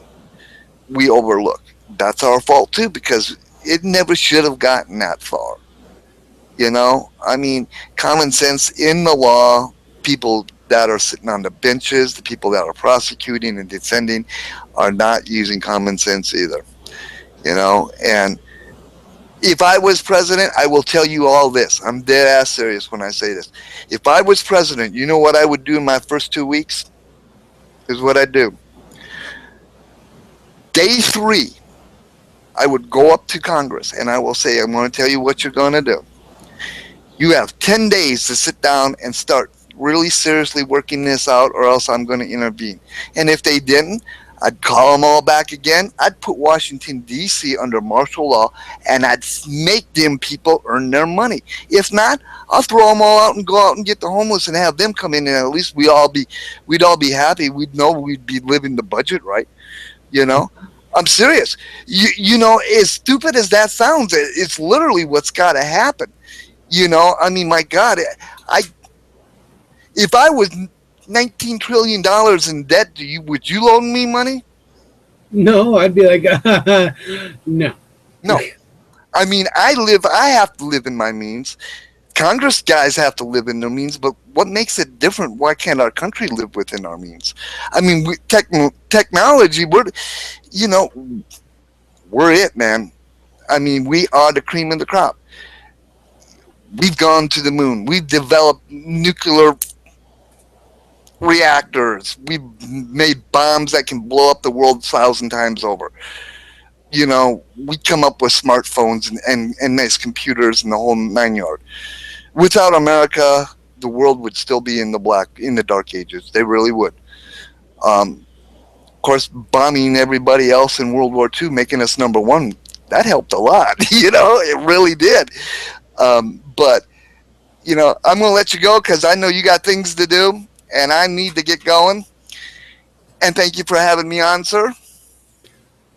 overlook. That's our fault too, because it never should have gotten that far. I mean, common sense in the law. People that are sitting on the benches, the people that are prosecuting and defending, are not using common sense either. And if I was president, I will tell you all this. I'm dead ass serious when I say this. If I was president, you know what I would do in my first 2 weeks? Is what I'd do. Day 3, I would go up to Congress and I will say, I'm going to tell you what you're going to do. You have 10 days to sit down and start really seriously working this out, or else I'm going to intervene. And if they didn't, I'd call them all back again. I'd put Washington, D.C. under martial law, and I'd make them people earn their money. If not, I'll throw them all out and go out and get the homeless and have them come in, and at least we'd all be happy. We'd know we'd be living the budget right. I'm serious. As stupid as that sounds, it's literally what's got to happen. I mean, my God, if I was $19 trillion in debt, would you loan me money?
No, I'd be like, no.
No. I mean, I have to live in my means. Congress guys have to live in their means, but what makes it different? Why can't our country live within our means? I mean, technology, we're it, man. I mean, we are the cream of the crop. We've gone to the moon. We've developed nuclear reactors. We've made bombs that can blow up the world 1,000 times over. We come up with smartphones and nice computers and the whole 9 yard. Without America, the world would still be in the dark ages. They really would. Of course, bombing everybody else in World War II, making us number one, that helped a lot. It really did. But I'm going to let you go because I know you got things to do and I need to get going. And thank you for having me on, sir.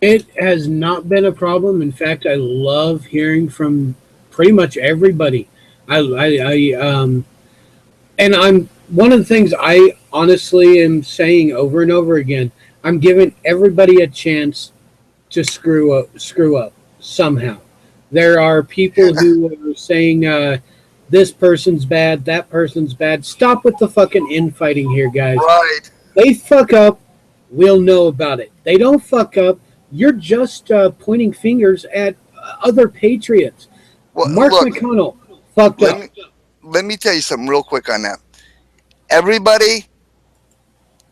It has not been a problem. In fact, I love hearing from pretty much everybody. And I'm one of the things I honestly am saying over and over again. I'm giving everybody a chance to screw up somehow. There are people who are saying this person's bad, that person's bad. Stop with the fucking infighting here, guys.
Right.
They fuck up, we'll know about it. They don't fuck up, you're just pointing fingers at other patriots.
Well,
Mark
look,
McConnell fucked up.
Let me tell you something real quick on that. Everybody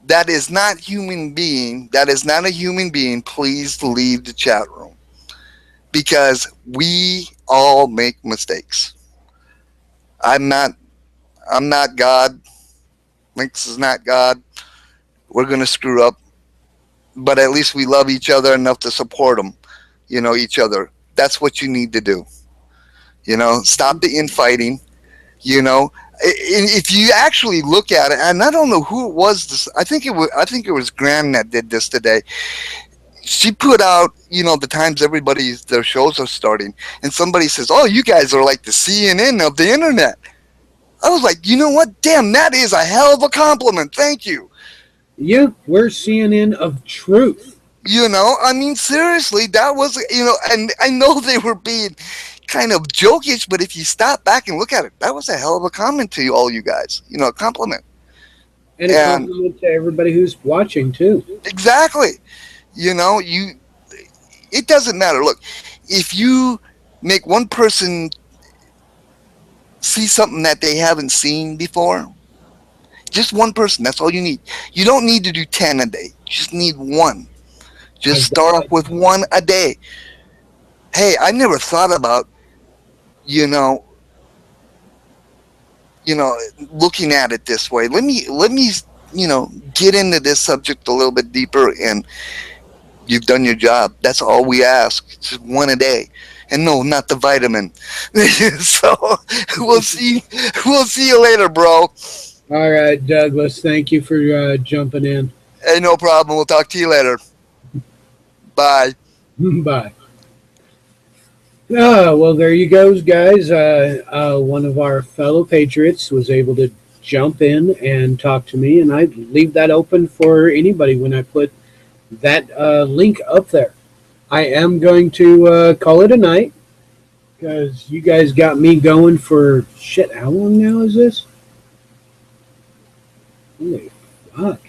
that is not a human being, please leave the chat room. Because we all make mistakes. I'm not God. Links is not God. We're going to screw up. But at least we love each other enough to support them, each other. That's what you need to do. Stop the infighting. If you actually look at it, and I don't know who it was. I think it was Graham that did this today. She put out, the times their shows are starting, and somebody says, "Oh, you guys are like the CNN of the internet." I was like, you know what? Damn, that is a hell of a compliment. Thank you.
Yeah, we're CNN of truth.
I mean, seriously, that was, and I know they were being kind of jokish, but if you stop back and look at it, that was a hell of a comment to all you guys. A compliment.
And a compliment to everybody who's watching, too.
Exactly. It doesn't matter. Look, if you make one person see something that they haven't seen before, just one person, that's all you need. You don't need to do 10 a day. You just need one. Just start off with one a day. Hey, I never thought about, looking at it this way. Let me, get into this subject a little bit deeper, and you've done your job. That's all we ask. Just one a day. And no, not the vitamin. So we'll see you later, bro.
All right, Douglas. Thank you for jumping in.
Hey, no problem. We'll talk to you later. Bye.
Bye. Well, there you go, guys. One of our fellow patriots was able to jump in and talk to me, and I leave that open for anybody when I put that link up there. I am going to call it a night because you guys got me going for shit. How long now is this? Holy fuck.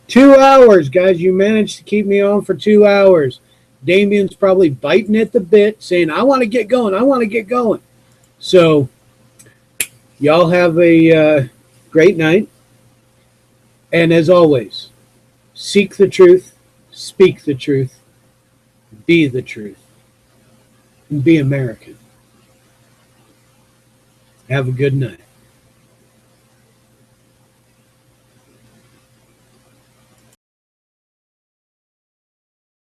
2 hours, guys. You managed to keep me on for 2 hours. Damien's probably biting at the bit, saying, I want to get going. I want to get going. So, y'all have a great night. And as always, seek the truth, speak the truth, be the truth, and be American. Have a good night.